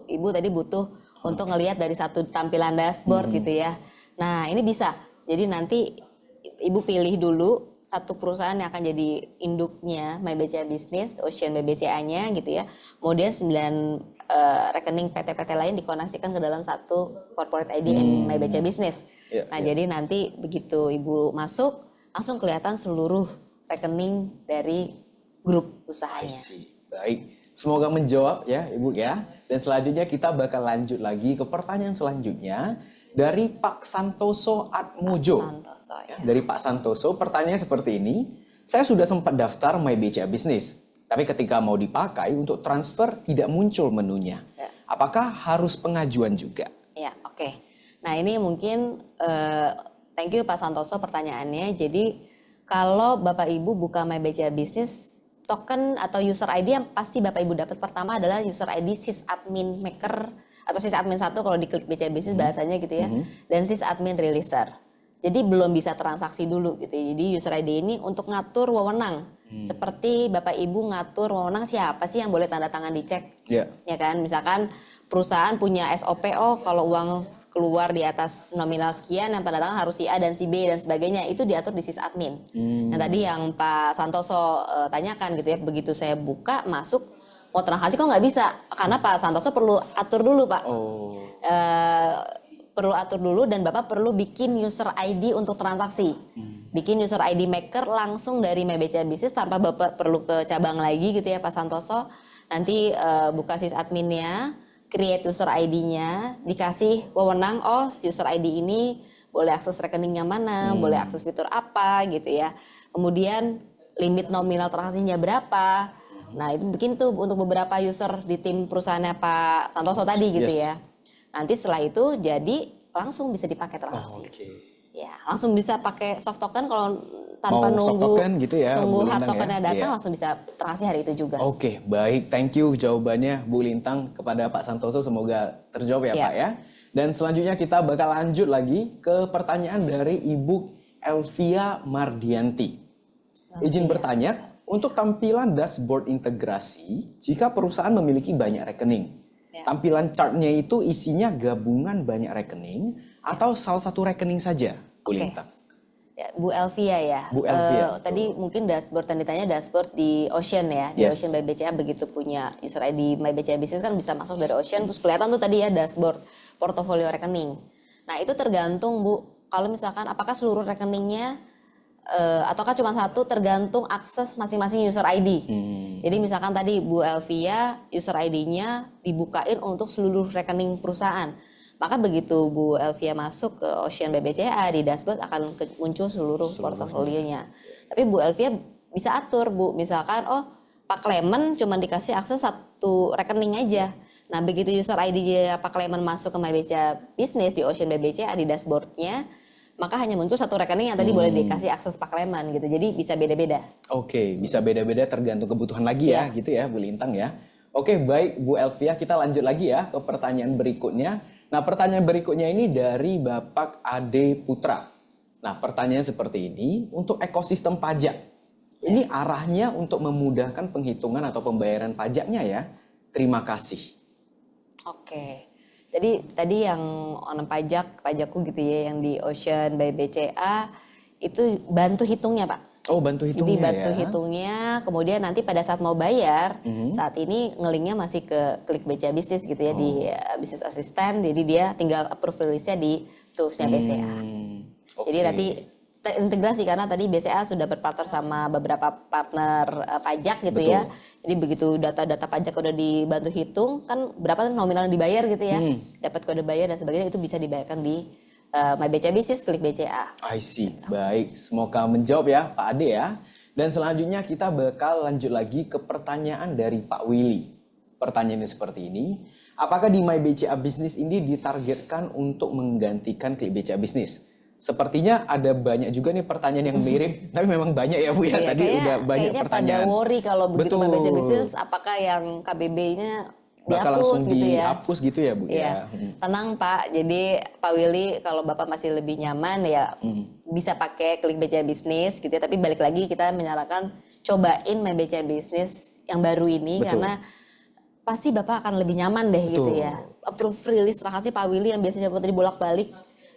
Ibu tadi butuh untuk ngelihat dari satu tampilan dashboard gitu ya. Nah ini bisa, jadi nanti Ibu pilih dulu satu perusahaan yang akan jadi induknya MyBCA Business, Ocean BBCA-nya gitu ya. Kemudian 9 rekening PT-PT lain dikoneksikan ke dalam satu corporate ID MyBCA Business. Iya, Nah, iya. jadi nanti begitu Ibu masuk langsung kelihatan seluruh rekening dari grup I usahanya. see. Baik. Semoga menjawab ya Ibu ya. Dan selanjutnya kita bakal lanjut lagi ke pertanyaan selanjutnya dari Pak Santoso Atmojo. Santoso ya. Dari Pak Santoso, pertanyaannya seperti ini. Saya sudah sempat daftar MyBCA Business, tapi ketika mau dipakai untuk transfer tidak muncul menunya. Ya. Apakah harus pengajuan juga? Ya, oke. Nah, ini mungkin thank you Pak Santoso pertanyaannya. Jadi kalau Bapak Ibu buka MyBCA Business, token atau user ID yang pasti Bapak Ibu dapat pertama adalah user ID sysadmin maker atau sysadmin 1 kalau diklik BCA Business bahasanya gitu ya. Dan sysadmin releaser. Jadi belum bisa transaksi dulu gitu. Jadi user ID ini untuk ngatur wewenang. Seperti Bapak Ibu ngatur wewenang siapa sih yang boleh tanda tangan dicek. Ya. Ya kan, misalkan perusahaan punya SOP, oh kalau uang keluar di atas nominal sekian yang tanda tangan harus si A dan si B dan sebagainya, itu diatur di sysadmin. Nah tadi yang Pak Santoso tanyakan gitu ya, begitu saya buka masuk mau transaksi kok nggak bisa, karena Pak Santoso perlu atur dulu Pak. Oh. Perlu atur dulu dan Bapak perlu bikin user ID untuk transaksi. Bikin user ID maker langsung dari MyBCA Business tanpa Bapak perlu ke cabang lagi gitu ya Pak Santoso. Nanti buka sysadminnya, create user ID-nya, dikasih wewenang, oh user ID ini boleh akses rekeningnya mana, boleh akses fitur apa gitu ya. Kemudian limit nominal transaksinya berapa. Nah itu bikin tuh untuk beberapa user di tim perusahaannya Pak Santoso tadi gitu Yes. ya. Nanti setelah itu jadi langsung bisa dipakai transaksi. Oke. Ya, langsung bisa pakai soft token kalau tanpa Mau soft nunggu token gitu ya, tunggu Bu hard Lintang tokennya ya? datang Iya. langsung bisa transaksi hari itu juga. Oke, baik. Thank you jawabannya Bu Lintang kepada Pak Santoso. Semoga terjawab ya Iya. Pak ya. Dan selanjutnya kita bakal lanjut lagi ke pertanyaan dari Ibu Elvia Mardianti. Izin bertanya, untuk tampilan dashboard integrasi, jika perusahaan memiliki banyak rekening, Ya. tampilan chartnya itu isinya gabungan banyak rekening atau salah satu rekening saja, Bu Oke. Lintang? Ya, Bu Elvia ya. Bu Elvia, Tadi mungkin dashboard yang ditanya dashboard di Ocean ya. Di Yes. Ocean by BCA begitu punya user ID MyBCA Business kan bisa masuk dari Ocean terus kelihatan tuh tadi ya dashboard portofolio rekening. Nah, itu tergantung Bu. Kalau misalkan apakah seluruh rekeningnya ataukah cuma satu tergantung akses masing-masing user ID. Jadi misalkan tadi Bu Elvia user ID-nya dibukain untuk seluruh rekening perusahaan. Maka begitu Bu Elvia masuk ke Ocean BBCA di dashboard akan muncul seluruh portofolionya. Tapi Bu Elvia bisa atur Bu, misalkan oh Pak Clement cuma dikasih akses satu rekening aja. Nah begitu user ID Pak Clement masuk ke MyBCA Business di Ocean BBCA di dashboardnya, maka hanya muncul satu rekening yang tadi boleh dikasih akses Pak Clement gitu. Jadi bisa beda-beda. Oke, bisa beda-beda tergantung kebutuhan lagi ya, gitu ya Bu Lintang ya. Oke, baik Bu Elvia, kita lanjut lagi ya ke pertanyaan berikutnya. Nah, pertanyaan berikutnya ini dari Bapak Ade Putra. Nah, pertanyaan seperti ini, untuk ekosistem pajak. Ini arahnya untuk memudahkan penghitungan atau pembayaran pajaknya ya. Terima kasih. Oke. Jadi tadi yang on pajakku gitu ya yang di Ocean by BCA itu bantu hitungnya Pak. Oh, bantu hitungnya Jadi bantu ya. hitungnya, kemudian nanti pada saat mau bayar, saat ini ngelinknya masih ke klik BCA Business gitu ya di Business Assistant, jadi dia tinggal approve release-nya di toolsnya BCA. Jadi Oke. nanti terintegrasi karena tadi BCA sudah berpartner sama beberapa partner pajak gitu ya. Jadi begitu data-data pajak udah dibantu hitung, kan berapa nominal yang dibayar gitu ya, dapat kode bayar dan sebagainya itu bisa dibayarkan di MyBCA Business, klik BCA. I see. Baik, semoga menjawab ya Pak Ade ya. Dan selanjutnya kita bakal lanjut lagi ke pertanyaan dari Pak Willy. Pertanyaannya seperti ini. Apakah di MyBCA Business ini ditargetkan untuk menggantikan klik BCA Business? Sepertinya ada banyak juga nih pertanyaan yang mirip, tapi memang banyak ya Bu ya. Iya, Tadi udah banyak kayaknya pertanyaan. pada worry kalau begitu Betul. MyBCA Business, apakah yang KBB-nya bakal dihapus langsung gitu ya. dihapus gitu ya Bu Iya, ya. tenang Pak. Jadi Pak Willy kalau Bapak masih lebih nyaman ya bisa pakai Klik BCA Bisnis gitu ya. Tapi balik lagi kita menyarankan cobain My BCA Bisnis yang baru ini Betul. karena pasti Bapak akan lebih nyaman deh gitu Betul. ya. Approve release transaksi Pak Willy yang biasanya buat bolak-balik.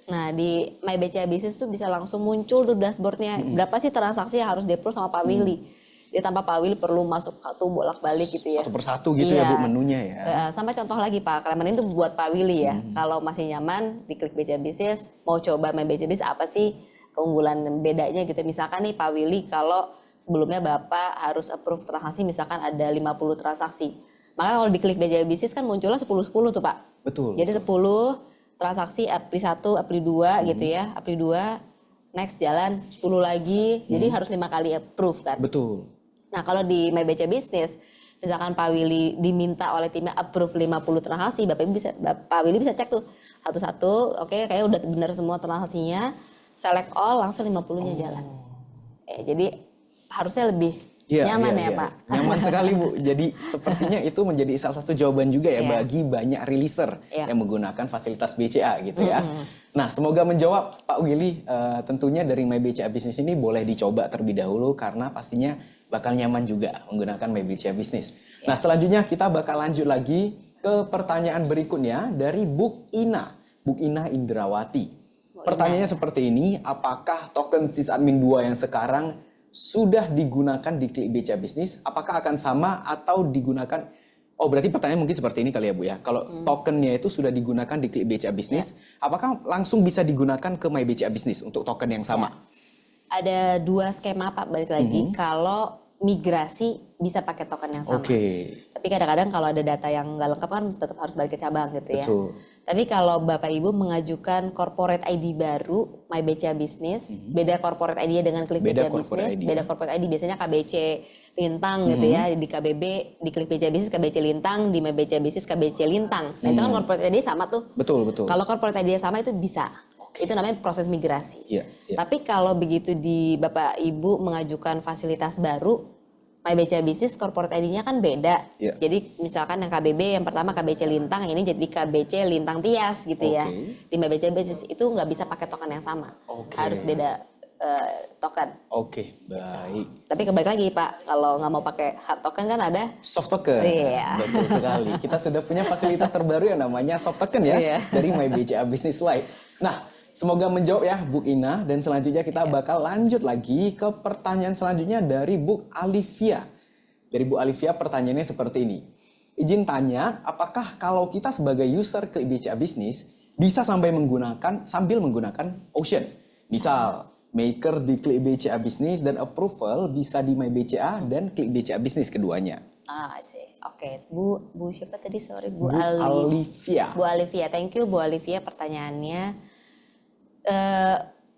Nah di My BCA Business tuh bisa langsung muncul tuh dashboardnya. Berapa sih transaksi yang harus di-approve sama Pak Willy. Jadi tanpa Pak Willy perlu masuk satu bolak-balik gitu ya. Satu persatu gitu ya Bu menunya ya. Sampai contoh lagi Pak, kalian itu buat Pak Willy ya. Kalau masih nyaman di Klik BCA Business, mau coba My BCA Business apa sih keunggulan dan bedanya gitu. Misalkan nih Pak Willy kalau sebelumnya Bapak harus approve transaksi misalkan ada 50 transaksi. Maka kalau di Klik BCA Business kan munculnya 10-10 tuh Pak. Betul. Jadi 10 transaksi April 1, April 2 gitu ya. April 2 next jalan 10 lagi. Jadi harus 5 kali approve kan. Betul. Nah kalau di My BCA Business, misalkan Pak Willy diminta oleh timnya approve 50 transaksi, Pak Willy bisa cek tuh satu-satu, oke kayaknya udah benar semua transaksinya, select all langsung 50-nya jalan. Jadi harusnya lebih nyaman ya Pak. Nyaman sekali Bu. Jadi sepertinya itu menjadi salah satu jawaban juga ya bagi banyak releaser yang menggunakan fasilitas BCA gitu ya. Nah semoga menjawab Pak Willy. Tentunya dari My BCA Business ini boleh dicoba terlebih dahulu karena pastinya bakal nyaman juga menggunakan My BCA Business. Nah selanjutnya kita bakal lanjut lagi ke pertanyaan berikutnya dari Buk Ina. Buk Ina Indrawati. Pertanyaannya seperti ini, apakah token sysadmin 2 yang sekarang sudah digunakan di Klik BCA Business? Apakah akan sama atau digunakan? Oh berarti pertanyaan mungkin seperti ini kali ya Bu ya. Kalau tokennya itu sudah digunakan di Klik BCA Business, apakah langsung bisa digunakan ke My BCA Business untuk token yang sama? Ada dua skema Pak, balik lagi. Kalau migrasi bisa pakai token yang sama. Tapi kadang-kadang kalau ada data yang nggak lengkap kan tetap harus balik ke cabang gitu ya. Tapi kalau Bapak Ibu mengajukan corporate ID baru My BCA Business, beda corporate ID dengan Klik BCA Business, beda corporate ID biasanya KBC Lintang gitu ya, di KBB di Klik BCA Business KBC Lintang, di My BCA Business KBC Lintang. Nah itu kan corporate ID sama tuh. Betul. Kalau corporate ID sama itu bisa. Itu namanya proses migrasi. Tapi kalau begitu di Bapak Ibu mengajukan fasilitas baru, My BCA Business corporate ID-nya kan beda. Jadi misalkan yang KBB yang pertama KBC Lintang, yang ini jadi KBC Lintang Tias gitu ya. Di My BCA Business itu nggak bisa pakai token yang sama. Harus beda token. Baik. Tapi kembali lagi Pak, kalau nggak mau pakai hard token kan ada soft token. Betul sekali. Kita sudah punya fasilitas terbaru yang namanya soft token ya dari My BCA Business Lite. Nah, semoga menjawab ya Bu Ina, dan selanjutnya kita bakal lanjut lagi ke pertanyaan selanjutnya dari Bu Alivia. Dari Bu Alivia pertanyaannya seperti ini. Izin tanya, apakah kalau kita sebagai user Klik BCA Business bisa sambil menggunakan Ocean? Misal, maker di Klik BCA Business dan approval bisa di My BCA dan Klik BCA Business keduanya. Oke. Bu siapa tadi? Sorry, Bu Alivia. Bu Alivia, thank you Bu Alivia pertanyaannya.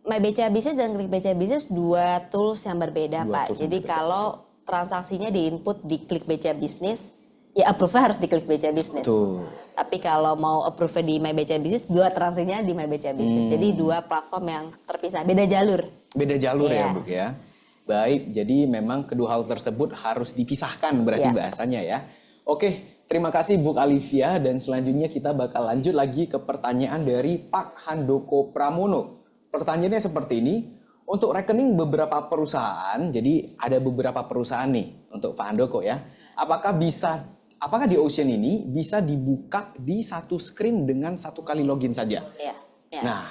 My BCA Business dan Klik BCA Business dua tools yang berbeda Pak. Jadi kalau transaksinya diinput di Klik BCA Business, ya approve-nya harus di Klik BCA Business. Tapi kalau mau approve di My BCA Business, dua transaksinya di My BCA Business. Jadi dua platform yang terpisah, beda jalur. Beda jalur ya Bu ya. Baik, jadi memang kedua hal tersebut harus dipisahkan berarti bahasanya ya. Oke, terima kasih Bu Alivia, dan selanjutnya kita bakal lanjut lagi ke pertanyaan dari Pak Handoko Pramono. Pertanyaannya seperti ini, untuk rekening beberapa perusahaan, jadi ada beberapa perusahaan nih untuk Pak Handoko ya. Apakah di Ocean ini bisa dibuka di satu screen dengan satu kali login saja? Nah,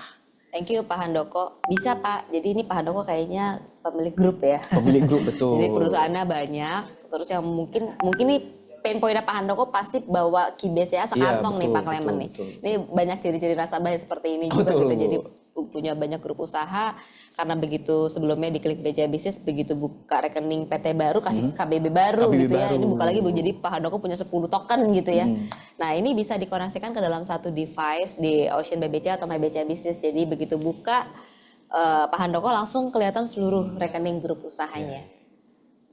thank you Pak Handoko. Bisa Pak, jadi ini Pak Handoko kayaknya pemilik grup ya. Pemilik grup, betul. Jadi perusahaannya banyak, terus yang mungkin nih pain point Pak Handoko pasti bawa Keybase ya sekantong nih Pak Clement nih. Ini banyak ciri-ciri nasabah seperti ini juga gitu. Jadi punya banyak grup usaha, karena begitu sebelumnya di Klik BCA Business begitu buka rekening PT baru kasih KBB baru gitu ya. Ini buka lagi jadi Pak Handoko punya 10 token gitu ya. Nah, ini bisa dikoneksikan ke dalam satu device di Ocean by BCA atau My BCA Business. Jadi begitu buka Pak Handoko langsung kelihatan seluruh rekening grup usahanya.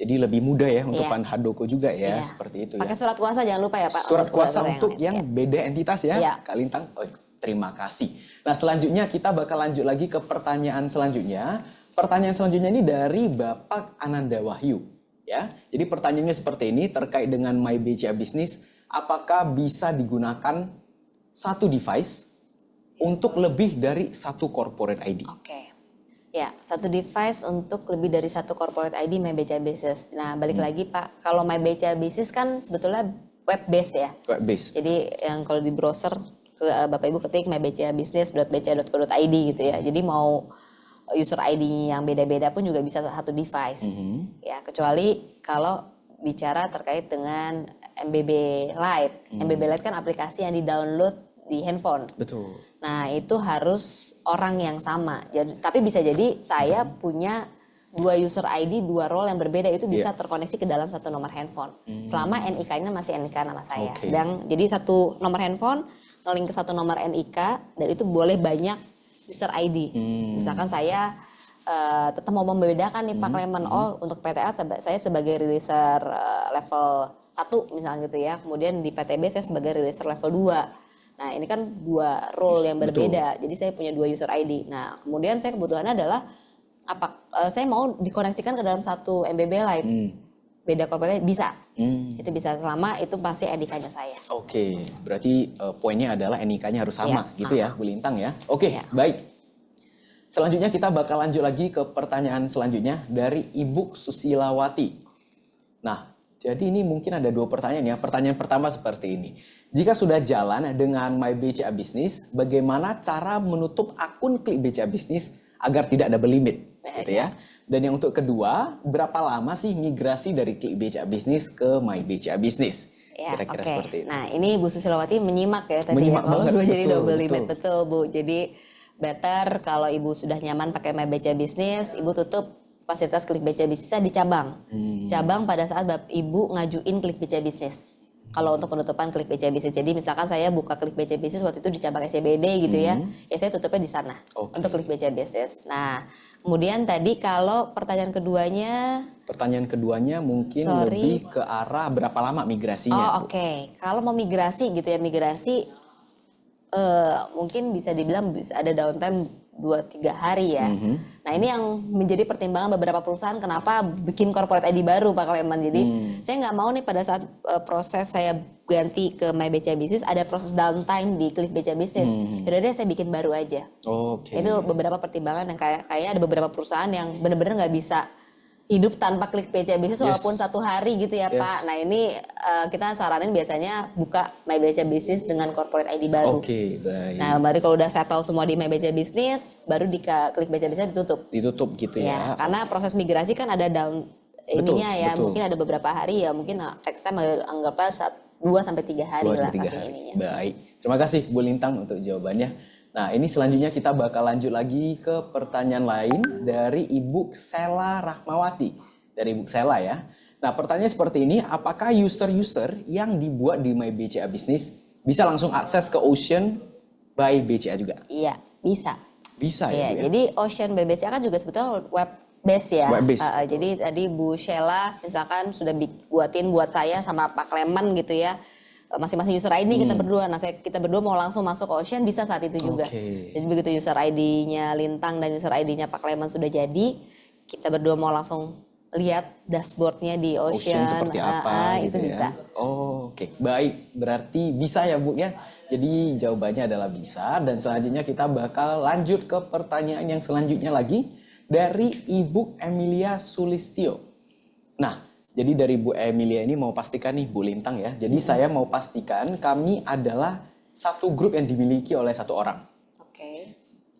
Jadi lebih mudah ya untuk Pak Handoko juga ya, seperti itu ya. Pakai surat kuasa jangan lupa ya Pak. Surat kuasa untuk yang beda entitas ya, Kak Lintang. Terima kasih. Nah selanjutnya kita bakal lanjut lagi ke pertanyaan selanjutnya. Pertanyaan selanjutnya ini dari Bapak Ananda Wahyu. Ya, jadi pertanyaannya seperti ini terkait dengan My BCA Business. apakah bisa digunakan satu device untuk lebih dari satu corporate ID? Oke. Ya, satu device untuk lebih dari satu corporate ID My BCA Business. Nah, balik lagi Pak, kalau My BCA Business kan sebetulnya web based ya. Web base. Jadi yang kalau di browser Bapak Ibu ketik mybcabusiness.bca.co.id gitu ya. Jadi mau user ID yang beda-beda pun juga bisa satu device. Ya, kecuali kalau bicara terkait dengan MBB Lite. MBB Lite kan aplikasi yang di-download di handphone. Betul. Nah, itu harus orang yang sama. Jadi, tapi bisa jadi saya punya 2 user ID, 2 role yang berbeda itu bisa terkoneksi ke dalam satu nomor handphone. Selama NIK-nya masih NIK nama saya. Oke. Dan jadi satu nomor handphone nge-link ke satu nomor NIK dan itu boleh banyak user ID. Misalkan saya tetap mau membedakan nih Pak Clement, oh untuk PTA saya sebagai releaser level 1 misalnya gitu ya. Kemudian di PTB saya sebagai releaser level 2. Nah ini kan 2 role yang berbeda, jadi saya punya 2 user ID. Nah kemudian saya kebutuhannya adalah saya mau dikoneksikan ke dalam satu MBB Lite. Beda corporate bisa, itu bisa selama itu pasti NIK-nya saya. Oke, berarti poinnya adalah NIK-nya harus sama gitu ya Bu Lintang ya. Oke, baik. Selanjutnya kita bakal lanjut lagi ke pertanyaan selanjutnya dari Ibu Susilawati. Nah, jadi ini mungkin ada 2 pertanyaan ya. Pertanyaan pertama seperti ini. Jika sudah jalan dengan My BCA Business, bagaimana cara menutup akun Klik BCA Business agar tidak double limit? Gitu ya. Dan yang untuk kedua, berapa lama sih migrasi dari Klik BCA Business ke My BCA Business? Ya, Kira-kira oke. seperti itu. Nah, ini Bu Susilawati menyimak ya tadi Menyimak ya. Kalau banget, dua jadi betul, double limit, betul. betul Bu. Jadi better kalau Ibu sudah nyaman pakai My BCA Business, Ibu tutup fasilitas Klik BCA Business di cabang. Cabang pada saat Ibu ngajuin Klik BCA Business. Kalau untuk penutupan Klik BCA Business. Jadi misalkan saya buka Klik BCA Business waktu itu di cabang SCBD gitu ya. Ya saya tutupnya di sana untuk Klik BCA Business. Nah, kemudian tadi kalau pertanyaan keduanya. Pertanyaan keduanya mungkin lebih ke arah berapa lama migrasinya. Oh oke. Kalau mau migrasi gitu ya, migrasi mungkin bisa dibilang bisa ada downtime 2-3 hari ya. Nah ini yang menjadi pertimbangan beberapa perusahaan kenapa bikin corporate ID baru Pak Clement. Jadi saya nggak mau nih pada saat proses saya ganti ke My BCA Business ada proses downtime di Klik BCA Business. Yaudah deh saya bikin baru aja. Oke. Itu beberapa pertimbangan yang kayak ada beberapa perusahaan yang benar-benar nggak bisa hidup tanpa Klik BCA Business walaupun 1 hari gitu ya Pak. Nah ini kita saranin biasanya buka My BCA Business dengan corporate ID baru. Oke, baik. Nah berarti kalau udah settle semua di My BCA Business, baru di Klik BCA Business ditutup. Ditutup gitu ya. Karena proses migrasi kan ada ininya ya, betul. mungkin ada beberapa hari ya, mungkin next time anggaplah 2-3 hari 2 lah sampai 3 pasti hari. ininya. Baik. Terima kasih Bu Lintang untuk jawabannya. Nah, ini selanjutnya kita bakal lanjut lagi ke pertanyaan lain dari Ibu Sela Rahmawati. Dari Ibu Sela ya. Nah, pertanyaan seperti ini, apakah user-user yang dibuat di My BCA Business bisa langsung akses ke Ocean by BCA juga? Iya, bisa. Bisa Iya, ya, Bu ya? jadi Ocean by BCA kan juga sebetulnya web base ya. Web base. Jadi tadi Bu Sheila misalkan sudah buat saya sama Pak Clement gitu ya. Masing-masing user ID kita berdua. Nah, kita berdua mau langsung masuk ke Ocean bisa saat itu juga. Oke. Jadi begitu user ID-nya Lintang dan user ID-nya Pak Clement sudah jadi, kita berdua mau langsung lihat dashboardnya di Ocean. Seperti apa itu gitu bisa. ya. Oh, oke. Baik, berarti bisa ya Bu ya. Jadi jawabannya adalah bisa dan selanjutnya kita bakal lanjut ke pertanyaan yang selanjutnya lagi dari Ibu Emilia Sulistyo. Nah, jadi dari Bu Emilia ini mau pastikan nih Bu Lintang ya. Jadi saya mau pastikan kami adalah satu grup yang dimiliki oleh satu orang. Oke.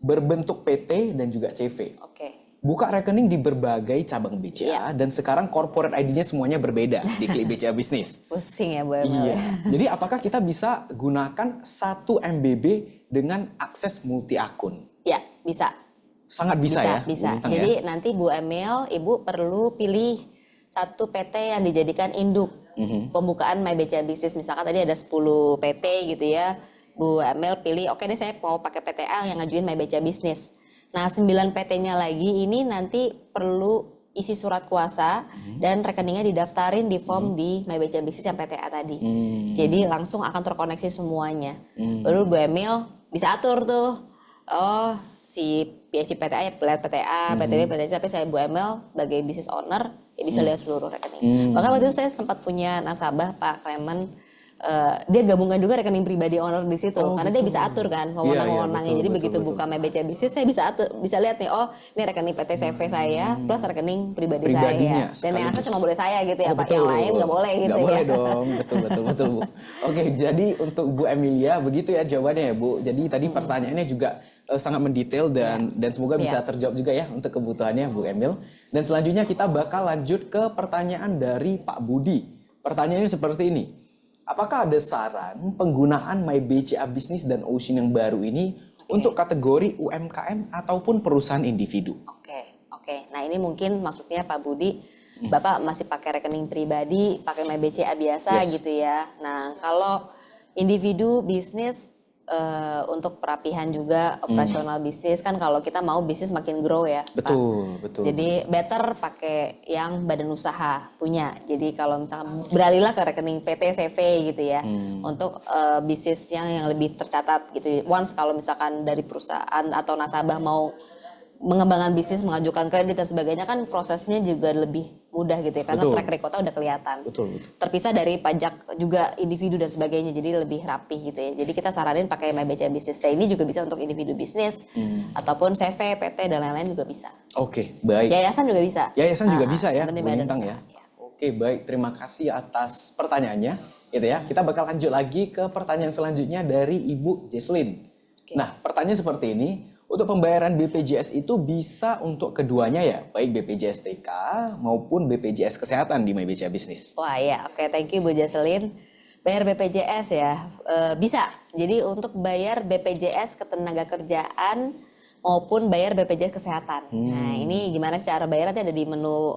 Berbentuk PT dan juga CV. Oke. Buka rekening di berbagai cabang BCA dan sekarang corporate ID-nya semuanya berbeda di Klik BCA Business. Pusing ya Bu Emil. Iya. Jadi apakah kita bisa gunakan 1 MBB dengan akses multi akun? Ya, bisa. Sangat bisa ya. Bu Bisa. Lintang Jadi ya? nanti Bu Emil, Ibu perlu pilih satu PT yang dijadikan induk pembukaan My BCA Business. Misalkan tadi ada 10 PT gitu ya. Bu Emil pilih, oke deh saya mau pakai PT A yang ngajuin My BCA Business. Nah 9 PT-nya lagi ini nanti perlu isi surat kuasa dan rekeningnya didaftarin di form di My BCA Business yang PT A tadi. Jadi langsung akan terkoneksi semuanya. Baru Bu Emil bisa atur tuh. Oh si PTA ya lihat PTA, PTB, PTC, tapi saya Bu Emil sebagai business owner ya bisa lihat seluruh rekening. Bahkan waktu itu saya sempat punya nasabah Pak Clement dia gabungkan juga rekening pribadi owner di situ, karena dia bisa atur kan wewenang-wewenangnya. Jadi begitu buka My BCA Business, saya bisa atur, bisa lihat nih, oh ini rekening PT CV saya plus rekening pribadi saya. Dan yang asal cuma boleh saya gitu ya, Pak. Yang lain nggak boleh gitu nggak ya. boleh dong, betul Bu. Oke, jadi untuk Bu Emilia begitu ya jawabannya ya Bu. Jadi tadi pertanyaannya juga sangat mendetail dan semoga bisa terjawab juga ya untuk kebutuhannya Bu Emil. Dan selanjutnya kita bakal lanjut ke pertanyaan dari Pak Budi. Pertanyaannya seperti ini. Apakah ada saran penggunaan My BCA Business dan Ocean yang baru ini untuk kategori UMKM ataupun perusahaan individu? Oke. Nah ini mungkin maksudnya Pak Budi, Bapak masih pakai rekening pribadi, pakai My BCA biasa gitu ya. Nah kalau individu bisnis untuk perapihan juga operasional bisnis kan, kalau kita mau bisnis makin grow ya, Betul. Jadi better pakai yang badan usaha punya. Jadi kalau misalkan beralihlah ke rekening PT CV gitu ya, untuk bisnis yang lebih tercatat gitu. Once kalau misalkan dari perusahaan atau nasabah mau mengembangkan bisnis, mengajukan kredit dan sebagainya kan prosesnya juga lebih mudah gitu ya, karena track recordnya udah kelihatan. Betul. Terpisah dari pajak juga individu dan sebagainya, jadi lebih rapi gitu ya. Jadi kita saranin pakai My BCA Business. Nah, ini juga bisa untuk individu bisnis ataupun CV, PT dan lain-lain juga bisa. Oke, baik. Yayasan juga bisa. Yayasan juga bisa ya, Bu Lintang ya. Oke, baik. Terima kasih atas pertanyaannya. Gitu ya. Kita bakal lanjut lagi ke pertanyaan selanjutnya dari Ibu Jesslyn. Nah, pertanyaan seperti ini. Untuk pembayaran BPJS itu bisa untuk keduanya ya, baik BPJS TK maupun BPJS Kesehatan di My BCA Business. Wah ya, oke, thank you Bu Jesselyn. Bayar BPJS ya, bisa. Jadi untuk bayar BPJS Ketenagakerjaan maupun bayar BPJS Kesehatan. Nah ini gimana cara bayar, nanti ada di menu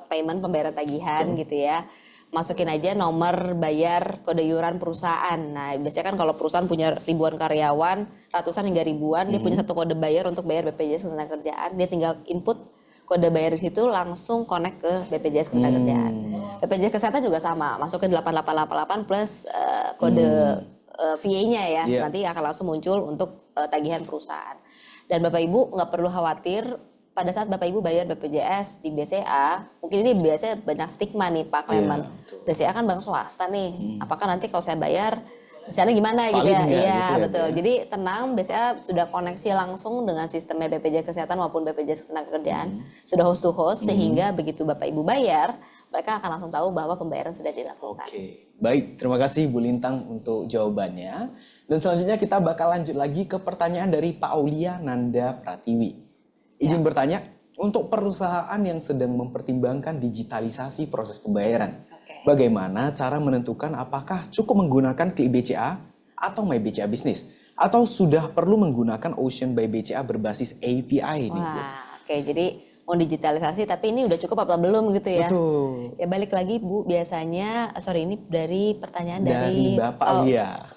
payment, pembayaran tagihan gitu ya. Masukin aja nomor bayar kode iuran perusahaan. Nah biasanya kan kalau perusahaan punya ribuan karyawan, ratusan hingga ribuan, dia punya satu kode bayar untuk bayar BPJS Ketenagakerjaan. Dia tinggal input kode bayar di situ, langsung connect ke BPJS Ketenagakerjaan. BPJS Kesehatan juga sama, masukin 8888 plus kode VA-nya ya. Nanti akan langsung muncul untuk tagihan perusahaan. Dan Bapak Ibu nggak perlu khawatir. Pada saat Bapak Ibu bayar BPJS di BCA, mungkin ini biasanya banyak stigma nih Pak Clement. BCA kan bank swasta nih, apakah nanti kalau saya bayar, misalnya gimana gitu ya? Iya betul. Jadi tenang, BCA sudah koneksi langsung dengan sistemnya BPJS Kesehatan maupun BPJS Ketenagakerjaan, sudah host to host, sehingga begitu Bapak Ibu bayar, mereka akan langsung tahu bahwa pembayaran sudah dilakukan. Oke, baik. Terima kasih Bu Lintang untuk jawabannya. Dan selanjutnya kita bakal lanjut lagi ke pertanyaan dari Pak Aulia Nanda Pratiwi. Izin bertanya, untuk perusahaan yang sedang mempertimbangkan digitalisasi proses pembayaran, bagaimana cara menentukan apakah cukup menggunakan Klik BCA atau My BCA Business? Atau sudah perlu menggunakan Ocean by BCA berbasis API ini? Oke, jadi mau digitalisasi tapi ini udah cukup apa belum gitu ya? Betul. Ya balik lagi Bu, biasanya, ini dari pertanyaan dari Bapak Aulia.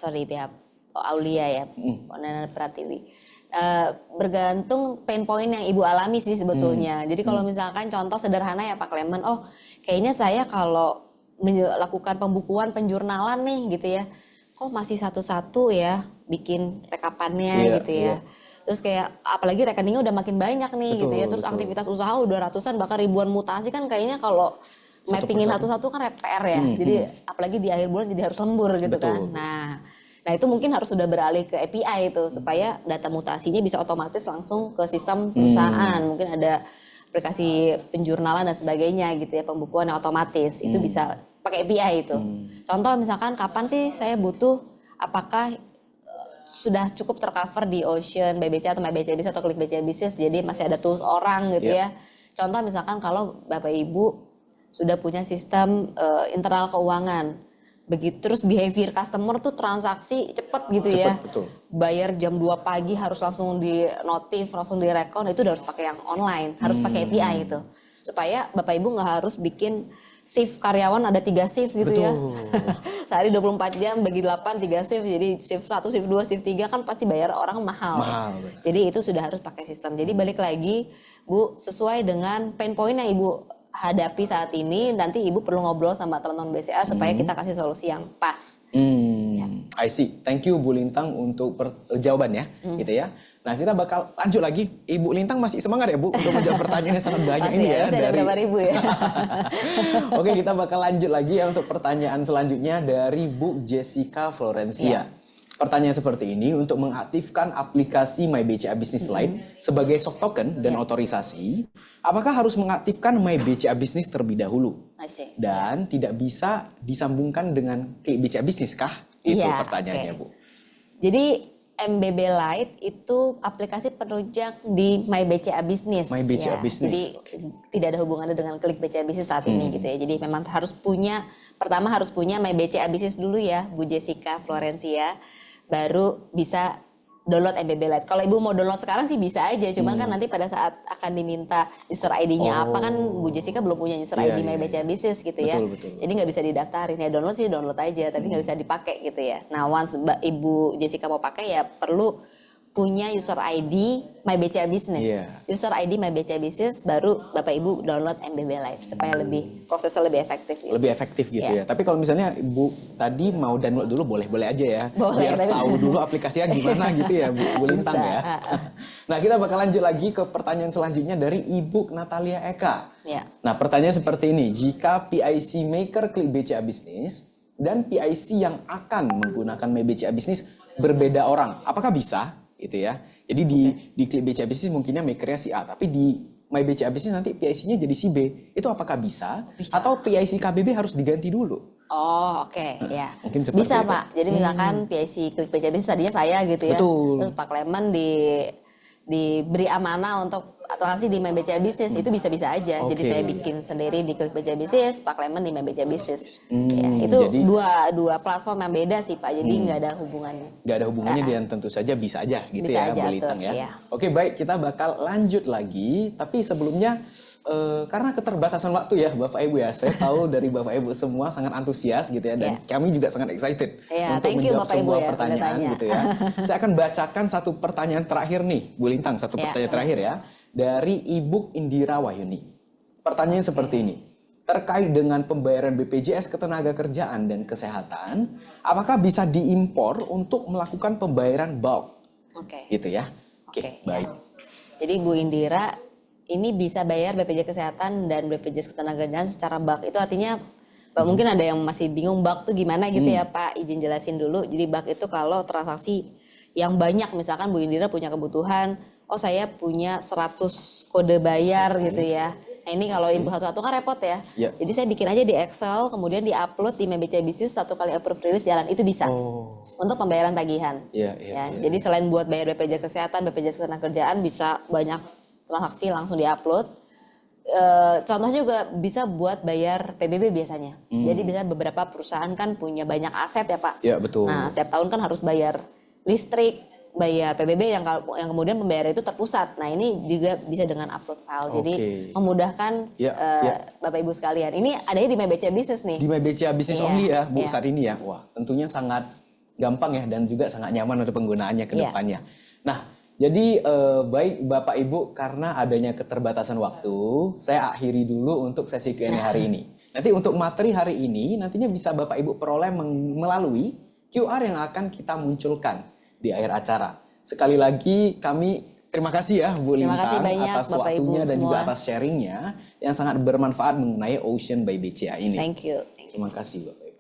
Aulia ya, Nanda Pratiwi. Bergantung pain point yang Ibu alami sih sebetulnya. Jadi kalau misalkan contoh sederhana ya Pak Clement, kayaknya saya kalau melakukan pembukuan penjurnalan nih gitu ya, kok masih satu-satu ya bikin rekapannya gitu ya. Terus kayak apalagi rekeningnya udah makin banyak nih gitu ya, terus aktivitas usaha udah ratusan bahkan ribuan mutasi, kan kayaknya kalau mappingin satu-satu kan PR ya. Jadi apalagi di akhir bulan jadi harus lembur gitu kan. Nah itu mungkin harus sudah beralih ke API itu supaya data mutasinya bisa otomatis langsung ke sistem perusahaan. Mungkin ada aplikasi penjurnalan dan sebagainya gitu ya, pembukuan yang otomatis. Itu bisa pakai API itu. Contoh misalkan kapan sih saya butuh, apakah sudah cukup tercover di Ocean by BCA atau My BCA Business atau Klik BCA Business, jadi masih ada tools orang gitu ya. Contoh misalkan kalau Bapak Ibu sudah punya sistem internal keuangan, begitu terus behavior customer tuh transaksi cepet gitu ya. Bayar jam 2 pagi harus langsung di notif, langsung direkon, itu udah harus pakai yang online, harus pakai API itu. Supaya Bapak Ibu nggak harus bikin shift karyawan ada 3 shift gitu ya. Sehari 24 jam bagi 8 3 shift, jadi shift 1, shift 2, shift 3 kan pasti bayar orang mahal. Jadi itu sudah harus pakai sistem. Jadi balik lagi Bu, sesuai dengan pain point yang Ibu hadapi saat ini, nanti Ibu perlu ngobrol sama teman-teman BCA supaya kita kasih solusi yang pas. I see. Thank you Bu Lintang untuk jawabannya gitu ya. Nah, kita bakal lanjut lagi. Ibu Lintang masih semangat ya, Bu, untuk menjawab pertanyaan yang sangat banyak ini ya. Masih ada berapa ribu ya. Oke, kita bakal lanjut lagi ya untuk pertanyaan selanjutnya dari Bu Jessica Florencia. Pertanyaan seperti ini, untuk mengaktifkan aplikasi My BCA Business Lite sebagai soft token dan otorisasi, apakah harus mengaktifkan My BCA Business terlebih dahulu? I see. Dan tidak bisa disambungkan dengan Klik BCA Business kah? Itu Iya, pertanyaannya, oke. Bu. Jadi MBB Lite itu aplikasi penunjang di My BCA Business. My BCA Business, Jadi tidak ada hubungannya dengan Klik BCA Business saat ini gitu ya. Jadi memang pertama harus punya My BCA Business dulu ya, Bu Jessica Florencia, baru bisa download MBB Lite. Kalau Ibu mau download sekarang sih bisa aja, cuman kan nanti pada saat akan diminta user ID-nya apa kan Bu Jessica belum punya user ID My BCA Business gitu ya. Betul. Jadi nggak bisa didaftarin, ya download sih download aja, tapi nggak bisa dipakai gitu ya. Nah once Ibu Jessica mau pakai ya perlu punya user ID My BCA Business. User ID My BCA Business baru Bapak Ibu download MBB Lite supaya prosesnya lebih efektif. Gitu. Lebih efektif gitu ya. Tapi kalau misalnya Ibu tadi mau download dulu boleh-boleh aja ya. Boleh, biar tahu dulu aplikasinya gimana gitu ya Bu Lintang ya. Nah, kita bakal lanjut lagi ke pertanyaan selanjutnya dari Ibu Natalia Eka. Nah, pertanyaan seperti ini. Jika PIC maker Klik BCA Business dan PIC yang akan menggunakan My BCA Business berbeda orang, apakah bisa? Gitu ya. Jadi di Klik BCA Business mungkinnya makernya si A, tapi di My BCA Business nanti PIC-nya jadi si B. Itu apakah bisa? Atau PIC KBB harus diganti dulu? Oh oke, ya. Mungkin seperti bisa itu. Pak. Jadi misalkan PIC Klik BCA Business tadinya saya gitu ya. Betul. Terus Pak Clement diberi amanah untuk transaksi di My BCA Business, itu bisa-bisa aja. Jadi saya bikin sendiri di Klik BCA Business, Pak Clement di My BCA Business. Ya, itu dua platform yang beda sih Pak, jadi nggak ada hubungannya. Nggak ada hubungannya dan tentu saja bisa aja gitu Bisa ya aja, Bu Lintang ya. iya. Oke baik, kita bakal lanjut lagi. Tapi sebelumnya karena keterbatasan waktu ya Bapak Ibu ya, saya tahu dari Bapak Ibu semua sangat antusias gitu ya, dan kami juga sangat excited untuk thank you, menjawab Bapak Ibu semua ya, pertanyaan gitu ya. Saya akan bacakan satu pertanyaan terakhir nih Bu Lintang, satu pertanyaan terakhir ya. Dari Ibu Indira Wahyuni. Pertanyaannya seperti ini. Terkait dengan pembayaran BPJS Ketenagakerjaan dan Kesehatan, apakah bisa diimpor untuk melakukan pembayaran bulk? Gitu ya. Oke, baik. Jadi Bu Indira, ini bisa bayar BPJS Kesehatan dan BPJS Ketenagakerjaan secara bulk. Itu artinya mungkin ada yang masih bingung bulk itu gimana gitu ya Pak. Izin jelasin dulu. Jadi bulk itu kalau transaksi yang banyak, misalkan Bu Indira punya kebutuhan, oh saya punya 100 kode bayar gitu ya. Nah ini kalau input satu-satu kan repot ya. Jadi saya bikin aja di Excel, kemudian di-upload di My BCA Business, 1 kali approve release jalan, itu bisa. Untuk pembayaran tagihan. Jadi selain buat bayar BPJS Kesehatan, BPJS Ketenagakerjaan, bisa banyak transaksi langsung di-upload. Contohnya juga bisa buat bayar PBB biasanya. Jadi bisa beberapa perusahaan kan punya banyak aset ya Pak. Iya betul. Nah setiap tahun kan harus bayar listrik, bayar PBB yang kemudian pembayaran itu terpusat. Nah ini juga bisa dengan upload file. Jadi memudahkan Bapak Ibu sekalian. Ini adanya di My BCA Business nih. Di My BCA Business only ya Bu saat ini ya. Wah tentunya sangat gampang ya dan juga sangat nyaman untuk penggunaannya ke depannya. Nah jadi baik Bapak Ibu, karena adanya keterbatasan waktu, saya akhiri dulu untuk sesi Q&A hari ini. Nanti untuk materi hari ini nantinya bisa Bapak Ibu peroleh melalui QR yang akan kita munculkan di akhir acara. Sekali lagi kami terima kasih ya Bu Lintang atas Bapak waktunya Ibu dan semua. juga atas sharingnya yang sangat bermanfaat mengenai Ocean by BCA ini. Thank you. Terima kasih Bapak Ibu.